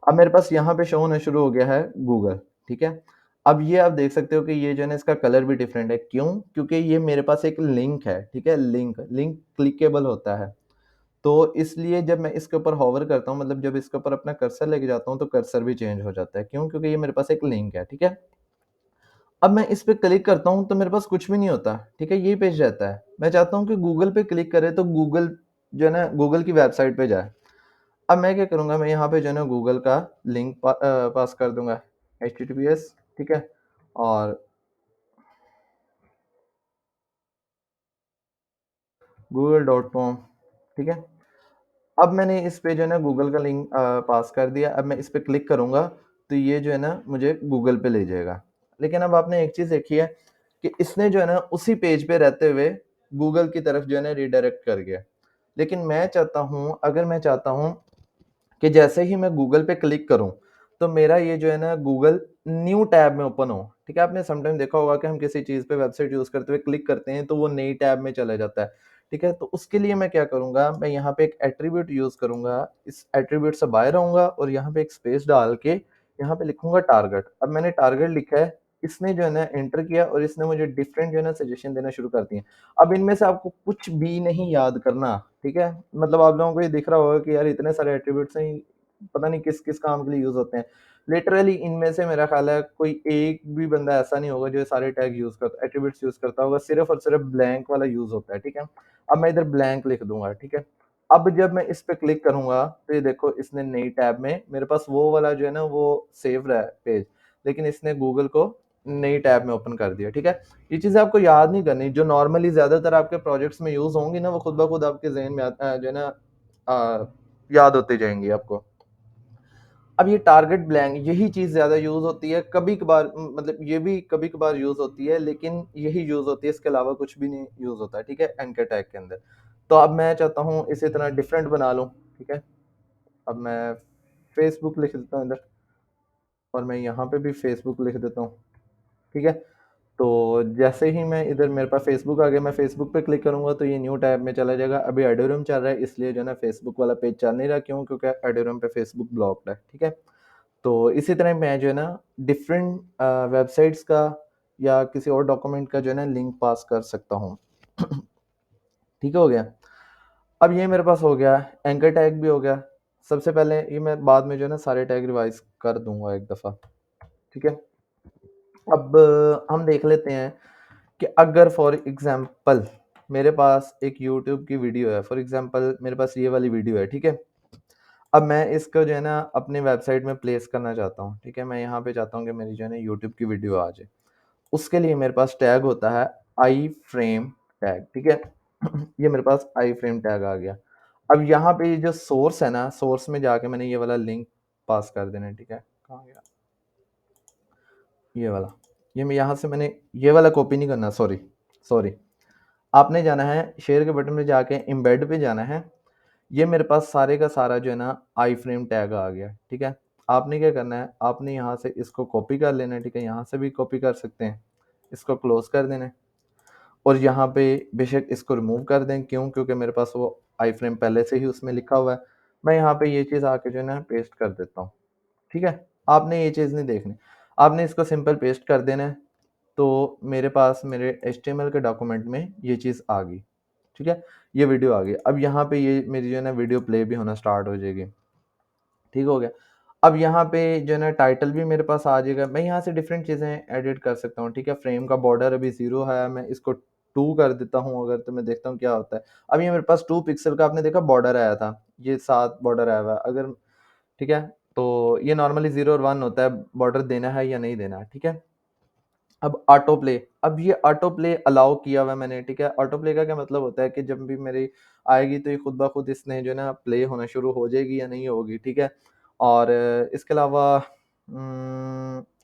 अब मेरे पास यहाँ पे शो होना शुरू हो गया है गूगल, ठीक है? अब ये आप देख सकते हो कि ये जो है ना इसका कलर भी डिफरेंट है, क्यों? क्योंकि ये मेरे पास एक लिंक है, ठीक है? लिंक क्लिकेबल होता है। तो इसलिए जब मैं इसके ऊपर होवर करता हूँ, मतलब जब इसके ऊपर अपना कर्सर लेके जाता हूँ, तो कर्सर भी चेंज हो जाता है। क्यों? क्योंकि ये मेरे पास एक लिंक है, ठीक है? अब मैं इस पे क्लिक करता हूँ तो मेरे पास कुछ भी नहीं होता, ठीक है? यही पेज रहता है। मैं चाहता हूँ कि गूगल पे क्लिक करे तो गूगल जो है ना गूगल की वेबसाइट पे जाए। अब मैं क्या करूँगा, मैं यहाँ पे जो है ना गूगल का लिंक पास कर दूँगा, एचटीटीपीएस, ठीक है? और google.com, ठीक है? अब मैंने इस पे जो है ना गूगल का लिंक पास कर दिया। अब मैं इस पे क्लिक करूँगा तो ये जो है ना मुझे गूगल पे ले जाएगा। लेकिन अब आपने एक चीज़ देखी है कि इसने जो है ना उसी पेज पे रहते हुए गूगल की तरफ जो है ना रीडायरेक्ट कर गया। लेकिन मैं चाहता हूँ, अगर मैं चाहता हूँ कि जैसे ही मैं गूगल पे क्लिक करूँ, तो मेरा ये जो है ना गूगल न्यू टैब में ओपन हो, ठीक है? आपने समटाइम देखा होगा कि हम किसी चीज़ पे वेबसाइट यूज़ करते हुए क्लिक करते हैं, तो वो नई टैब में चला जाता है, ठीक है? तो उसके लिए मैं क्या करूँगा, मैं यहाँ पे एक एट्रिब्यूट यूज़ करूँगा, इस एट्रिब्यूट से बाहर आऊँगा और यहाँ पे एक स्पेस डाल के यहाँ पे लिखूँगा टारगेट। अब मैंने टारगेट लिखा है, इसने जो है ना एंटर किया और इसने मुझे डिफरेंट जो है ना सजेशन देना शुरू कर दिए। अब इनमें से आपको कुछ भी नहीं याद करना, ठीक है? मतलब आप लोगों को ये दिख रहा होगा कि यार इतने सारे एट्रिब्यूट्स हैं, पता नहीं किस-किस काम के लिए यूज़ होते हैं। लिटरली इनमें से मेरा ख़्याल है कोई एक भी बंदा ऐसा नहीं होगा जो ये सारे टैग यूज़ करता एट्रिब्यूट्स यूज़ करता होगा, सिर्फ़ और सिर्फ़ ब्लैंक वाला यूज़ होता है, ठीक है? अब मैं इधर ब्लैंक लिख दूँगा, ठीक है? अब जब मैं इस पे क्लिक करूँगा, तो ये देखो इसने नई टैब में मेरे पास वो वाला जो है ना वो सेव रहा है पेज, लेकिन इसने गूगल को नई टैब में ओपन कर दिया, ठीक है? ये चीज़ें आपको याद नहीं करनी, जो नॉर्मली ज़्यादातर आपके प्रोजेक्ट्स में यूज़ होंगी ना, वो खुद ब खुद आपके ज़हन में जो है ना याद होती जाएँगी आपको। अब ये टारगेट ब्लैंक यही चीज़ ज़्यादा यूज़ होती है, कभी-कभार मतलब ये भी कभी-कभार यूज़ होती है, लेकिन यही यूज़ होती है, इसके अलावा कुछ भी नहीं यूज़ होता है, ठीक है? एंकर टैग के अंदर। तो अब मैं चाहता हूँ इसे इतना डिफरेंट बना लूँ, ठीक है? अब मैं फेसबुक लिख देता हूँ इधर और मैं यहाँ पे भी फेसबुक लिख देता हूँ, ठीक है? तो जैसे ही मैं इधर मेरे पास फेसबुक आ गया, मैं फेसबुक पे क्लिक करूँगा तो ये न्यू टैब में चला जाएगा। अभी एडोरम चल रहा है, इसलिए जो है ना फेसबुक वाला पेज चल नहीं रहा, क्यों? क्योंकि एडोरम पे फेसबुक ब्लॉक्ड है, ठीक है? तो इसी तरह मैं जो है ना डिफरेंट वेबसाइट्स का या किसी और डॉक्यूमेंट का जो है ना लिंक पास कर सकता हूँ। ठीक हो गया? अब ये मेरे पास हो गया, एंकर टैग भी हो गया। सबसे पहले ये मैं बाद में जो है ना सारे टैग रिवाइज़ कर दूँगा एक दफ़ा, ठीक है? अब हम देख लेते हैं कि अगर फॉर एग्ज़ाम्पल मेरे पास एक यूट्यूब की वीडियो है, फॉर एग्ज़ाम्पल मेरे पास ये वाली वीडियो है, ठीक है? अब मैं इसको जो है ना अपनी वेबसाइट में प्लेस करना चाहता हूँ, ठीक है? मैं यहाँ पे चाहता हूँ कि मेरी जो है ना यूट्यूब की वीडियो आ जाए। उसके लिए मेरे पास टैग होता है आई फ्रेम टैग, ठीक है? ये मेरे पास आई फ्रेम टैग आ गया। अब यहाँ पे ये जो सोर्स है ना, सोर्स में जाके मैंने ये वाला लिंक पास कर देना है, ठीक है? कहाँ गया? ये वाला। ये मैं यहाँ से मैंने ये वाला कॉपी नहीं करना, सॉरी, सॉरी। आपने जाना है शेयर के बटन में जाके एम्बेड पे जाना है। ये मेरे पास सारे का सारा जो है ना आई फ्रेम टैग आ गया, ठीक है? आपने क्या करना है, आपने यहाँ से इसको कॉपी कर लेना है, ठीक है? यहाँ से भी कॉपी कर सकते हैं। इसको क्लोज़ कर देना है और यहाँ पे बेशक इसको रिमूव कर दें, क्यों? क्योंकि मेरे पास वो आई फ्रेम पहले से ही उसमें लिखा हुआ है। मैं यहाँ पे ये चीज़ आके जो है ना पेस्ट कर देता हूँ, ठीक है? आपने ये चीज़ नहीं देखनी। आपने इसको सिंपल पेस्ट कर देना है, तो मेरे पास मेरे एचटीएमएल के डॉक्यूमेंट में ये चीज़ आ गई, ठीक है? ये वीडियो आ गई। अब यहाँ पे ये मेरी जो है ना वीडियो प्ले भी होना स्टार्ट हो जाएगी। ठीक हो गया। अब यहाँ पे जो है ना टाइटल भी मेरे पास आ जाएगा। मैं यहाँ से डिफरेंट चीज़ें एडिट कर सकता हूँ, ठीक है? फ्रेम का बॉर्डर अभी 0 है, मैं इसको 2 कर देता हूँ अगर, तो मैं देखता हूँ क्या होता है। अब ये मेरे पास 2 पिक्सल का आपने देखा बॉर्डर आया था, ये 7 बॉर्डर आया हुआ है। अगर ठीक है? तो ये नॉर्मली 0 और 1 होता है, बॉर्डर देना है या नहीं देना, ठीक है? अब ऑटो प्ले, अब ये ऑटो प्ले अलाउ किया हुआ है मैंने, ठीक है? ऑटो प्ले का क्या मतलब होता है कि जब भी मेरी आएगी तो ये खुद ब खुद इसने जो है ना प्ले होना शुरू हो जाएगी या नहीं होगी, ठीक है? और इसके अलावा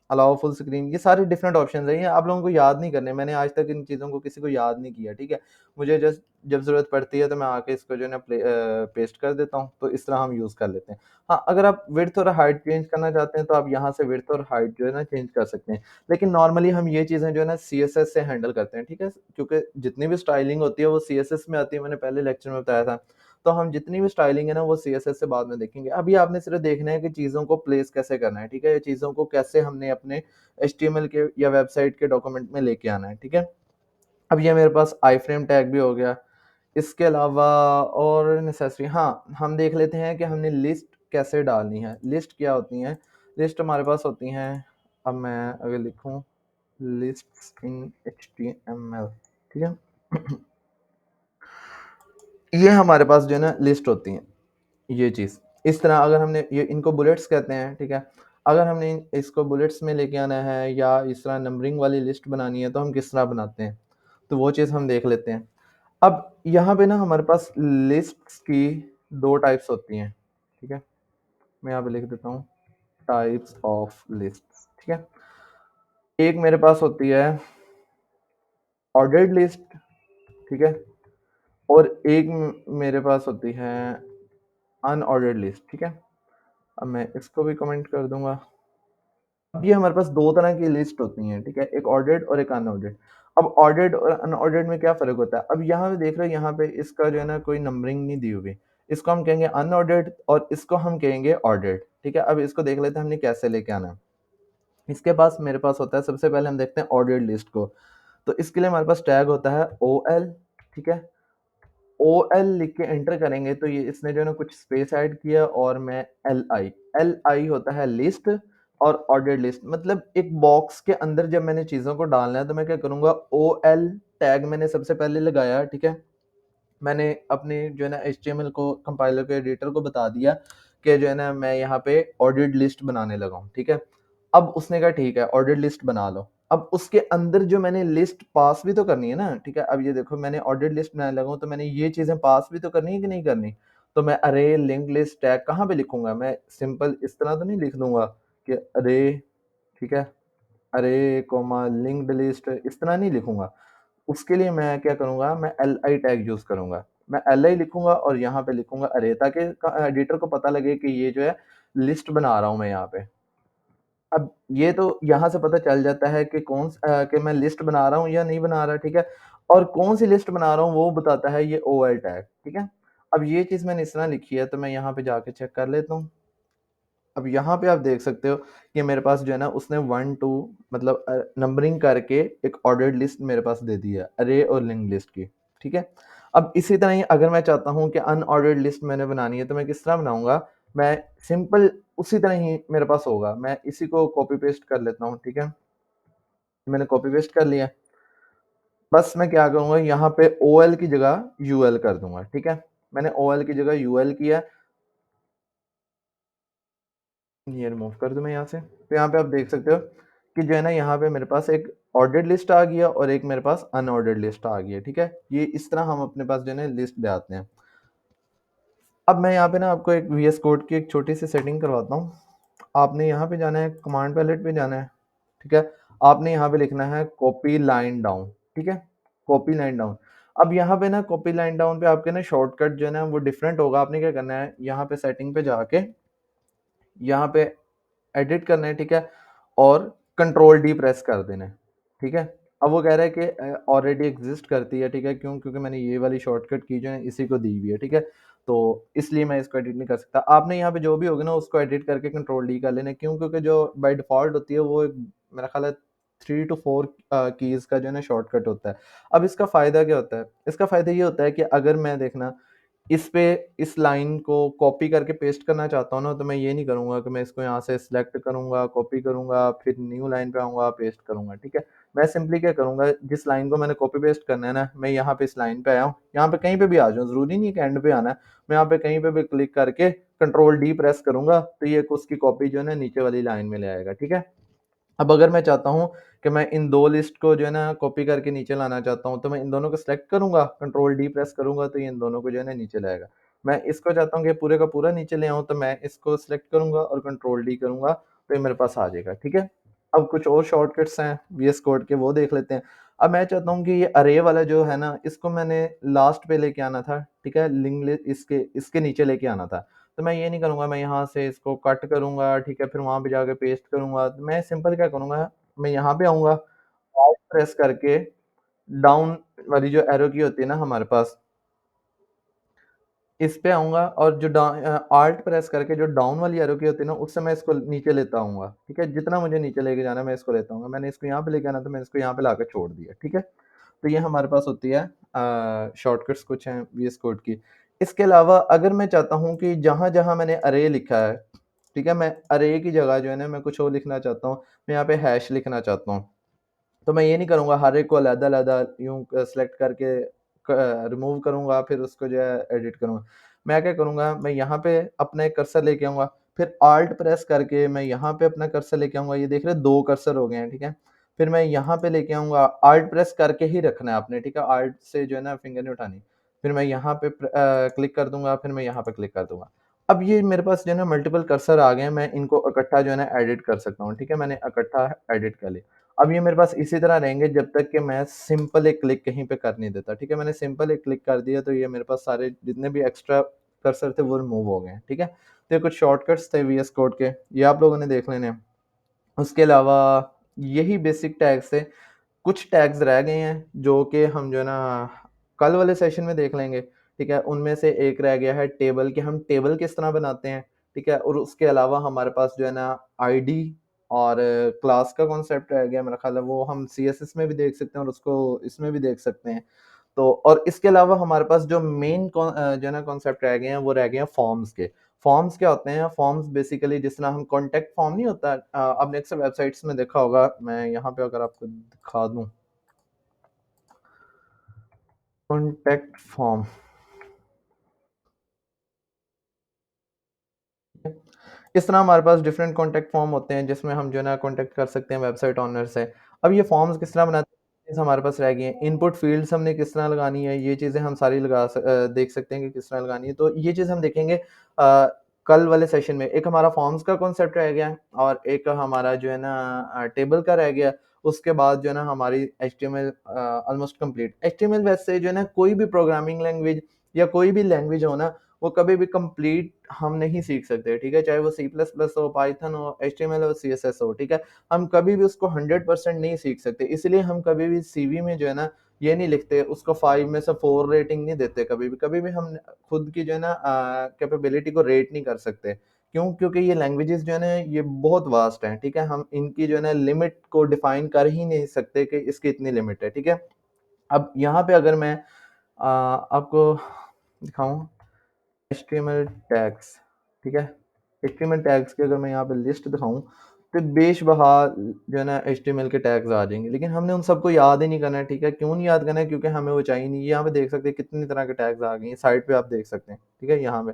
अलाउ फुल स्क्रीन, ये सारे डिफरेंट ऑप्शंस हैं, ये आप लोगों को याद नहीं करने, मैंने आज तक इन चीज़ों को किसी को याद नहीं किया, ठीक है? मुझे जस्ट जब ज़रूरत पड़ती है तो मैं आके इसको जो है ना पेस्ट कर देता हूँ, तो इस तरह हम यूज़ कर लेते हैं। हाँ, अगर आप विड्थ और हाइट चेंज करना चाहते हैं तो आप यहाँ से विड्थ और हाइट जो है ना चेंज कर सकते हैं। लेकिन नॉर्मली हम ये चीज़ें जो है ना सीएसएस से हैंडल करते हैं, ठीक है? क्योंकि जितनी भी स्टाइलिंग होती है वो सीएसएस में आती है, मैंने पहले लेक्चर में बताया था। तो हम जितनी भी स्टाइलिंग है ना वो सीएसएस से बाद में देखेंगे। अभी आपने सिर्फ़ देखना है कि चीज़ों को प्लेस कैसे करना है, ठीक है? ये चीज़ों को कैसे हमने अपने एचटीएमएल के या वेबसाइट के डॉक्यूमेंट में लेके आना है, ठीक है? अब ये मेरे पास आईफ्रेम टैग भी हो गया। इसके अलावा और नेसेसरी, हाँ, हम देख लेते हैं कि हमने लिस्ट कैसे डालनी है। लिस्ट क्या होती हैं? लिस्ट हमारे पास होती हैं, अब मैं अगर लिखूँ लिस्ट्स इन एचटीएमएल, ठीक है? ये हमारे पास जो है ना लिस्ट होती हैं, ये चीज़। इस तरह अगर हमने ये इनको बुलेट्स कहते हैं, ठीक है? अगर हमने इसको बुलेट्स में लेके आना है या इस तरह नंबरिंग वाली लिस्ट बनानी है तो हम किस तरह बनाते हैं? तो वो चीज़ हम देख लेते हैं। अब यहाँ पे ना हमारे पास लिस्ट्स की 2 टाइप्स होती हैं, ठीक है? मैं यहाँ पे लिख देता हूँ टाइप्स ऑफ लिस्ट्स, ठीक है? एक मेरे पास होती है ऑर्डर्ड लिस्ट, ठीक है? और एक मेरे पास होती है अनऑर्डर्ड लिस्ट, ठीक है? अब मैं इसको भी कमेंट कर दूँगा। अब ये हमारे पास 2 तरह की लिस्ट होती हैं, ठीक है? एक ऑर्डर्ड और एक अनऑर्डर्ड। अब ऑर्डर्ड और अनऑर्डर्ड में क्या फ़र्क होता है? अब यहाँ पे देख रहे हो, यहाँ पे इसका जो है ना कोई नंबरिंग नहीं दी हुई। इसको हम कहेंगे अनऑर्डर्ड और इसको हम कहेंगे ऑर्डर्ड, ठीक है? अब इसको देख लेते हैं हमने कैसे लेके आना है। इसके पास मेरे पास होता है, सबसे पहले हम देखते हैं ऑर्डर्ड लिस्ट को। तो इसके लिए हमारे पास टैग होता है ओएल, ठीक है? ओएल लिख के एंटर करेंगे तो ये इसने जो है ना कुछ स्पेस ऐड किया और मैं एलआई, एलआई होता है लिस्ट और ऑर्डर्ड लिस्ट, मतलब एक बॉक्स के अंदर जब मैंने चीज़ों को डालना है तो मैं क्या करूँगा, ओएल टैग मैंने सबसे पहले लगाया, ठीक है? मैंने अपने जो है ना एचटीएमएल को कंपाइलर को एडिटर को बता दिया कि जो है ना मैं यहाँ पे ऑर्डर्ड लिस्ट बनाने लगा हूँ, ठीक है? अब उसने कहा ठीक है ऑर्डर्ड लिस्ट बना लो। अब उसके अंदर जो मैंने लिस्ट पास भी तो करनी है ना, ठीक है? अब ये देखो मैंने ऑर्डर्ड लिस्ट बनाने लगा हूँ तो मैंने ये चीज़ें पास भी तो करनी है कि नहीं करनी? तो मैं अरे लिंक्ड लिस्ट टैग कहाँ पे लिखूँगा? मैं सिंपल इस तरह तो नहीं लिख दूँगा कि अरे, ठीक है? अरे कोमा लिंक्ड लिस्ट इस तरह नहीं लिखूँगा। उसके लिए मैं क्या करूँगा, मैं एलआई टैग यूज़ करूँगा। मैं एलआई लिखूँगा और यहाँ पे लिखूँगा अरे, ताकि एडिटर को पता लगे कि ये जो है लिस्ट बना रहा हूँ मैं यहाँ पे। अब ये तो यहाँ से पता चल जाता है कि कि मैं लिस्ट बना रहा हूँ या नहीं बना रहा, ठीक है? और कौन-सी लिस्ट बना रहा हूँ वो बताता है ये ओएल टैग, ठीक है? अब ये चीज़ मैंने इस तरह लिखी है तो मैं यहाँ पे जाके चेक कर लेता हूँ। अब यहाँ पे आप देख सकते हो कि मेरे पास जो है ना उसने 1-2 मतलब नंबरिंग करके एक ऑर्डर्ड लिस्ट मेरे पास दे दी है, अरे और लिंक्ड लिस्ट की, ठीक है? अब इसी तरह ही अगर मैं चाहता हूँ कि अनऑर्डर्ड लिस्ट मैंने बनानी है तो मैं किस तरह बनाऊँगा? मैं सिंपल उसी तरह ही मेरे पास होगा। मैं इसी को कॉपी पेस्ट कर लेता हूँ, ठीक है? मैंने कॉपी पेस्ट कर लिया। बस मैं क्या करूँगा यहाँ पे ओएल की जगह यूएल कर दूँगा, ठीक है? मैंने ओएल की जगह यूएल किया, ये रिमूव कर दूँ मैं यहाँ से। तो यहाँ पे आप देख सकते हो कि जो है ना यहाँ पे मेरे पास एक ऑर्डर्ड लिस्ट आ गया और एक मेरे पास अनऑर्डर्ड लिस्ट आ गई है, ठीक है? ये इस तरह हम अपने पास जो है ना लिस्ट ले आते हैं। अब मैं यहाँ पे ना आपको एक वीएस कोड की एक छोटी-सी सेटिंग करवाता हूँ। आपने यहाँ पे जाना है, कमांड पैलेट पे जाना है, ठीक है? आपने यहाँ पे लिखना है कॉपी लाइन डाउन, ठीक है? Copy line down. अब यहाँ पे ना कॉपी लाइन डाउन पे आपके ना शॉर्टकट जो है ना वो डिफरेंट होगा। आपने क्या करना है, यहाँ पे सेटिंग पे जाके यहाँ पे एडिट करना है, ठीक है? और कंट्रोल डी प्रेस कर देना है, ठीक है? अब वो कह रहा है कि ऑलरेडी एग्ज़िस्ट करती है, ठीक है? क्यों? क्योंकि मैंने ये वाली शॉर्टकट की जो है इसी को दी हुई है, ठीक है? तो इसलिए मैं इसको एडिट नहीं कर सकता। आपने यहाँ पे जो भी होगा ना उसको एडिट करके कंट्रोल डी कर लेना है। क्यों? क्योंकि जो बाय डिफ़ॉल्ट होती है वो मेरा ख़्याल है 3 टू 4 कीज़ का जो है ना शॉर्टकट होता है। अब इसका फ़ायदा क्या होता है? इसका फ़ायदा ये होता है कि अगर मैं देखना इस पे इस लाइन को कॉपी करके पेस्ट करना चाहता हूँ ना, तो मैं ये नहीं करूँगा कि मैं इसको यहाँ से सिलेक्ट करूँगा, कॉपी करूँगा, फिर न्यू लाइन पे आऊँगा, पेस्ट करूँगा, ठीक है? मैं सिंपली क्या करूँगा, जिस लाइन को मैंने कॉपी पेस्ट करना है ना, मैं यहाँ पे इस लाइन पे आया हूँ, यहाँ पे कहीं पे भी आ जाऊँ, ज़रूरी नहीं है कि एंड पे आना है। मैं यहाँ पे कहीं पे भी क्लिक करके कंट्रोल डी प्रेस करूँगा, तो ये उसकी कॉपी जो है ना नीचे वाली लाइन में ले आएगा, ठीक है? अब अगर मैं चाहता हूँ कि मैं इन 2 लिस्ट को जो है ना कॉपी करके नीचे लाना चाहता हूँ, तो मैं इन दोनों को सिलेक्ट करूँगा, कंट्रोल डी प्रेस करूँगा तो ये इन दोनों को जो है ना नीचे लाएगा। मैं इसको चाहता हूँ कि पूरे का पूरा नीचे ले आऊँ, तो मैं इसको सिलेक्ट करूँगा और कंट्रोल डी करूँगा, तो ये मेरे पास आ जाएगा, ठीक है? अब कुछ और शॉर्टकट्स हैं वीएस कोड के, वो देख लेते हैं। अब मैं चाहता हूँ कि ये अरे वाला जो है ना, इसको मैंने लास्ट पे लेके आना था, ठीक है? लिंक लिस्ट इसके नीचे लेके आना था। तो मैं ये नहीं करूँगा, मैं यहाँ से इसको कट करूँगा, ठीक है? फिर वहाँ पे जाके पेस्ट करूँगा। तो मैं सिंपल क्या करूँगा, मैं यहाँ पे आऊँगा, ऑल्ट प्रेस करके डाउन वाली जो एरो की होती है ना हमारे पास, इस पे आऊँगा और जो ऑल्ट प्रेस करके जो डाउन वाली एरो की होती है ना, उससे मैं इसको नीचे लेता आऊँगा, ठीक है? जितना मुझे नीचे लेके जाना है, मैं इसको लेता आऊँगा। मैंने इसको यहाँ पे लेके आना था, मैंने इसको यहाँ पे लाके छोड़ दिया, ठीक है? तो ये हमारे पास होती है शॉर्टकट्स कुछ हैं वीएस कोड की। इसके अलावा अगर मैं चाहता हूँ कि जहाँ-जहाँ मैंने अरे लिखा है, ठीक है? मैं अरे की जगह जो है ना, मैं कुछ और लिखना चाहता हूँ, मैं यहाँ पे हैश लिखना चाहता हूँ। तो मैं ये नहीं करूँगा हर एक को अलग-अलग यूँ सेलेक्ट करके रिमूव करूँगा, फिर उसको जो है एडिट करूँगा। मैं क्या करूँगा, मैं यहाँ पे अपना एक कर्सर लेके आऊँगा, फिर ऑल्ट प्रेस करके मैं यहाँ पे अपना कर्सर लेके आऊँगा। ये देख रहे हैं 2 कर्सर हो गए हैं, ठीक है? फिर मैं यहाँ पे लेके आऊँगा, ऑल्ट प्रेस करके ही रखना है आपने, ठीक है? ऑल्ट से जो है ना फिंगर नहीं उठानी। फिर मैं यहाँ पे क्लिक कर दूँगा, फिर मैं यहाँ पे क्लिक कर दूँगा। अब ये मेरे पास जो है ना मल्टीपल कर्सर आ गए हैं, मैं इनको इकट्ठा जो है ना एडिट कर सकता हूँ, ठीक है? मैंने इकट्ठा एडिट कर लिया। अब ये मेरे पास इसी तरह रहेंगे जब तक कि मैं सिंपल एक क्लिक कहीं पे कर नहीं देता, ठीक है? मैंने सिंपल एक क्लिक कर दिया तो ये मेरे पास सारे जितने भी एक्स्ट्रा कर्सर थे वो रिमूव हो गए हैं, ठीक है? तो ये कुछ शॉर्टकट्स थे वीएस कोड के, ये आप लोगों ने देख लेने हैं। उसके अलावा यही बेसिक टैग्स थे। कुछ टैग्स रह गए हैं जो कि हम जो है ना कल वाले सेशन में देख लेंगे, ठीक है? उनमें से एक रह गया है टेबल, कि हम टेबल किस तरह बनाते हैं, ठीक है? और उसके अलावा हमारे पास जो है ना आईडी और क्लास का कॉन्सेप्ट रह गया मेरा ख्याल है, वो हम सीएसएस में भी देख सकते हैं और उसको इसमें भी देख सकते हैं। तो और इसके अलावा हमारे पास जो मेन जो है ना कॉन्सेप्ट रह गए हैं, वो रह गए हैं फॉर्म्स के। फॉर्म्स क्या होते हैं? फॉर्म्स बेसिकली जिस तरह हम कॉन्टैक्ट फॉर्म नहीं होता, आपने अक्सर वेबसाइट्स में देखा होगा, मैं यहाँ पे अगर आपको दिखा दूँ, कॉन्टैक्ट फॉर्म। इस तरह हमारे पास डिफरेंट कॉन्टैक्ट फॉर्म होते हैं जिसमें हम जो है ना कॉन्टैक्ट कर सकते हैं वेबसाइट ओनर से। अब ये फॉर्म्स किस तरह बनाते हैं, चीज़ हमारे पास रह गई है। इनपुट फील्ड्स हमने किस तरह लगानी है, ये चीज़ें हम सारी देख सकते हैं कि किस तरह लगानी है। तो ये चीज़ हम देखेंगे कल वाले सेशन में। एक हमारा फॉर्म्स का कॉन्सेप्ट रह गया और एक हमारा जो है ना टेबल का रह गया। उसके बाद जो है ना हमारी एचटीएमएल ऑलमोस्ट कंप्लीट। एचटीएमएल वैसे जो है ना कोई भी प्रोग्रामिंग लैंग्वेज या कोई भी लैंग्वेज हो ना, वो कभी भी कंप्लीट हम नहीं सीख सकते, ठीक है? चाहे वो सी प्लस प्लस हो, पाइथन हो, एचटीएमएल हो, सीएसएस हो, ठीक है? हम कभी भी उसको 100% नहीं सीख सकते, इसलिए हम कभी भी सीवी में जो है ना, ये नहीं लिखते, उसको 5 में से 4 रेटिंग नहीं देते कभी भी। कभी भी हम खुद की जो है ना कैपेबिलिटी को रेट नहीं कर सकते। क्यों? क्योंकि ये लैंग्वेजेज़ जो है ना, ये बहुत वास्ट हैं, ठीक है? हम इनकी जो है ना लिमिट को डिफाइन कर ही नहीं सकते कि इसकी इतनी लिमिट है, ठीक है? अब यहाँ पे अगर मैं आपको दिखाऊँ एचटीएमएल टैग्स, ठीक है? एचटीएमएल टैग्स की अगर मैं यहाँ पे लिस्ट दिखाऊँ, तो बेशबहा जो है ना एचटीएमएल के टैग्स आ जाएँगे, लेकिन हमने उन सबको याद ही नहीं करना है, ठीक है? क्यों नहीं याद करना है? क्योंकि हमें वो चाहिए नहीं। यहाँ पे देख सकते हैं कितनी तरह के टैग्स आ गए हैं, साइड पे आप देख सकते हैं, ठीक है? यहाँ पे।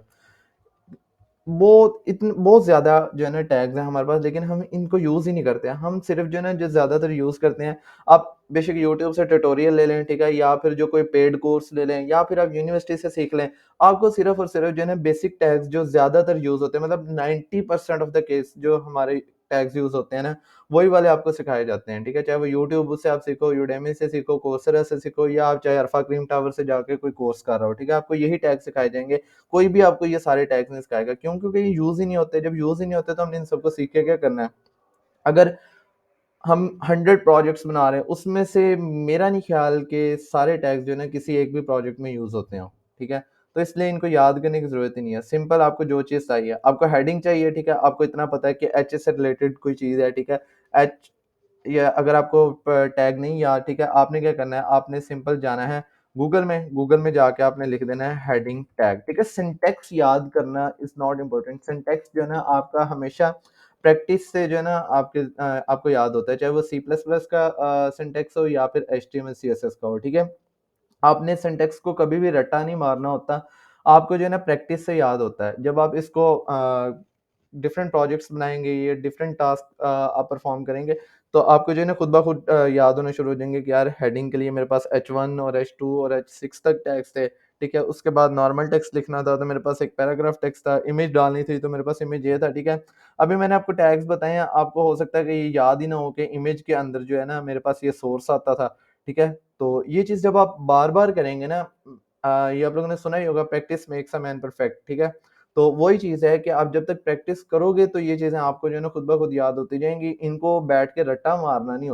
बहुत ज़्यादा जो है ना टैग्स हैं हमारे पास, लेकिन हम इनको यूज़ ही नहीं करते हैं। हम सिर्फ़ जो है ना जो ज़्यादातर यूज़ करते हैं, आप बेशक यूट्यूब से ट्यूटोरियल ले लें, ठीक है? या फिर जो कोई पेड कोर्स ले लें या फिर आप यूनिवर्सिटी से सीख लें। आपको सिर्फ़ और सिर्फ़ जो है ना बेसिक टैग्स जो ज़्यादातर यूज़ होते हैं, मतलब 90% ऑफ द केस जो हमारे टैग्स यूज़ होते हैं ना, वही वाले आपको सिखाए जाते हैं, ठीक है? चाहे वो यूट्यूब से आप सीखो, यूडेमी से सीखो, कोर्सेरा से सीखो या आप चाहे अल्फ़ा क्रीम टावर से जाके कोई कोर्स कर रहे हो, ठीक है? आपको यही टैग सिखाए जाएँगे। कोई भी आपको ये सारे टैग्स नहीं सिखाएगा। क्यों? क्योंकि ये यूज़ ही नहीं होते। जब यूज़ ही नहीं होते तो हमने इन सबको सीख के क्या करना है? अगर हम 100 प्रोजेक्ट्स बना रहे हैं, उसमें से मेरा नहीं ख्याल कि सारे टैग्स जो है ना किसी एक भी प्रोजेक्ट में यूज़ होते हों, ठीक है? तो इसलिए इनको याद करने की ज़रूरत ही नहीं है। सिंपल आपको जो चीज़ चाहिए, आपको हेडिंग चाहिए, ठीक है? आपको इतना पता है कि एच से रिलेटेड कोई चीज़ है, ठीक है? एच या अगर आपको टैग नहीं याद, ठीक है? आपने क्या करना है, आपने सिंपल जाना है गूगल में जाके आपने लिख देना है हेडिंग टैग, ठीक है? सिंटैक्स याद करना इज़ नॉट इम्पोर्टेंट। सिंटैक्स जो है ना आपका हमेशा प्रैक्टिस से जो है ना आपको याद होता है, चाहे वो सी प्लस प्लस का सिंटैक्स हो या फिर एचटीएमएल सीएसएस का हो, ठीक है? आपने सिंटैक्स को कभी भी रट्टा नहीं मारना होता, आपको जो है ना प्रैक्टिस से याद होता है। जब आप इसको डिफरेंट प्रोजेक्ट्स बनाएँगे, ये डिफरेंट टास्क आप परफ़ॉर्म करेंगे, तो आपको जो है ना खुद ब खुद याद होने शुरू हो जाएँगे कि यार हेडिंग के लिए मेरे पास H1 और H2 और H6 तक टैग्स थे, ठीक है? उसके बाद नॉर्मल टेक्स्ट लिखना था, तो मेरे पास एक पैराग्राफ टेक्स्ट था, इमेज डालनी थी, तो मेरे पास इमेज ये था, ठीक है? अभी मैंने आपको टैग्स बताए हैं, आपको हो सकता है कि ये याद ही ना हो कि इमेज के अंदर जो है ना मेरे पास ये सोर्स आता था, ठीक है? तो ये चीज़ जब आप बार-बार करेंगे ना ये आप लोगों ने सुना ही होगा practice makes a man perfect, ठीक है? तो वही चीज़ है कि आप जब तक प्रैक्टिस करोगे तो ये चीज़ें आपको जो है ना खुद ब खुद याद होती जाएँगी, इनको बैठ के रट्टा मारना नहीं होता।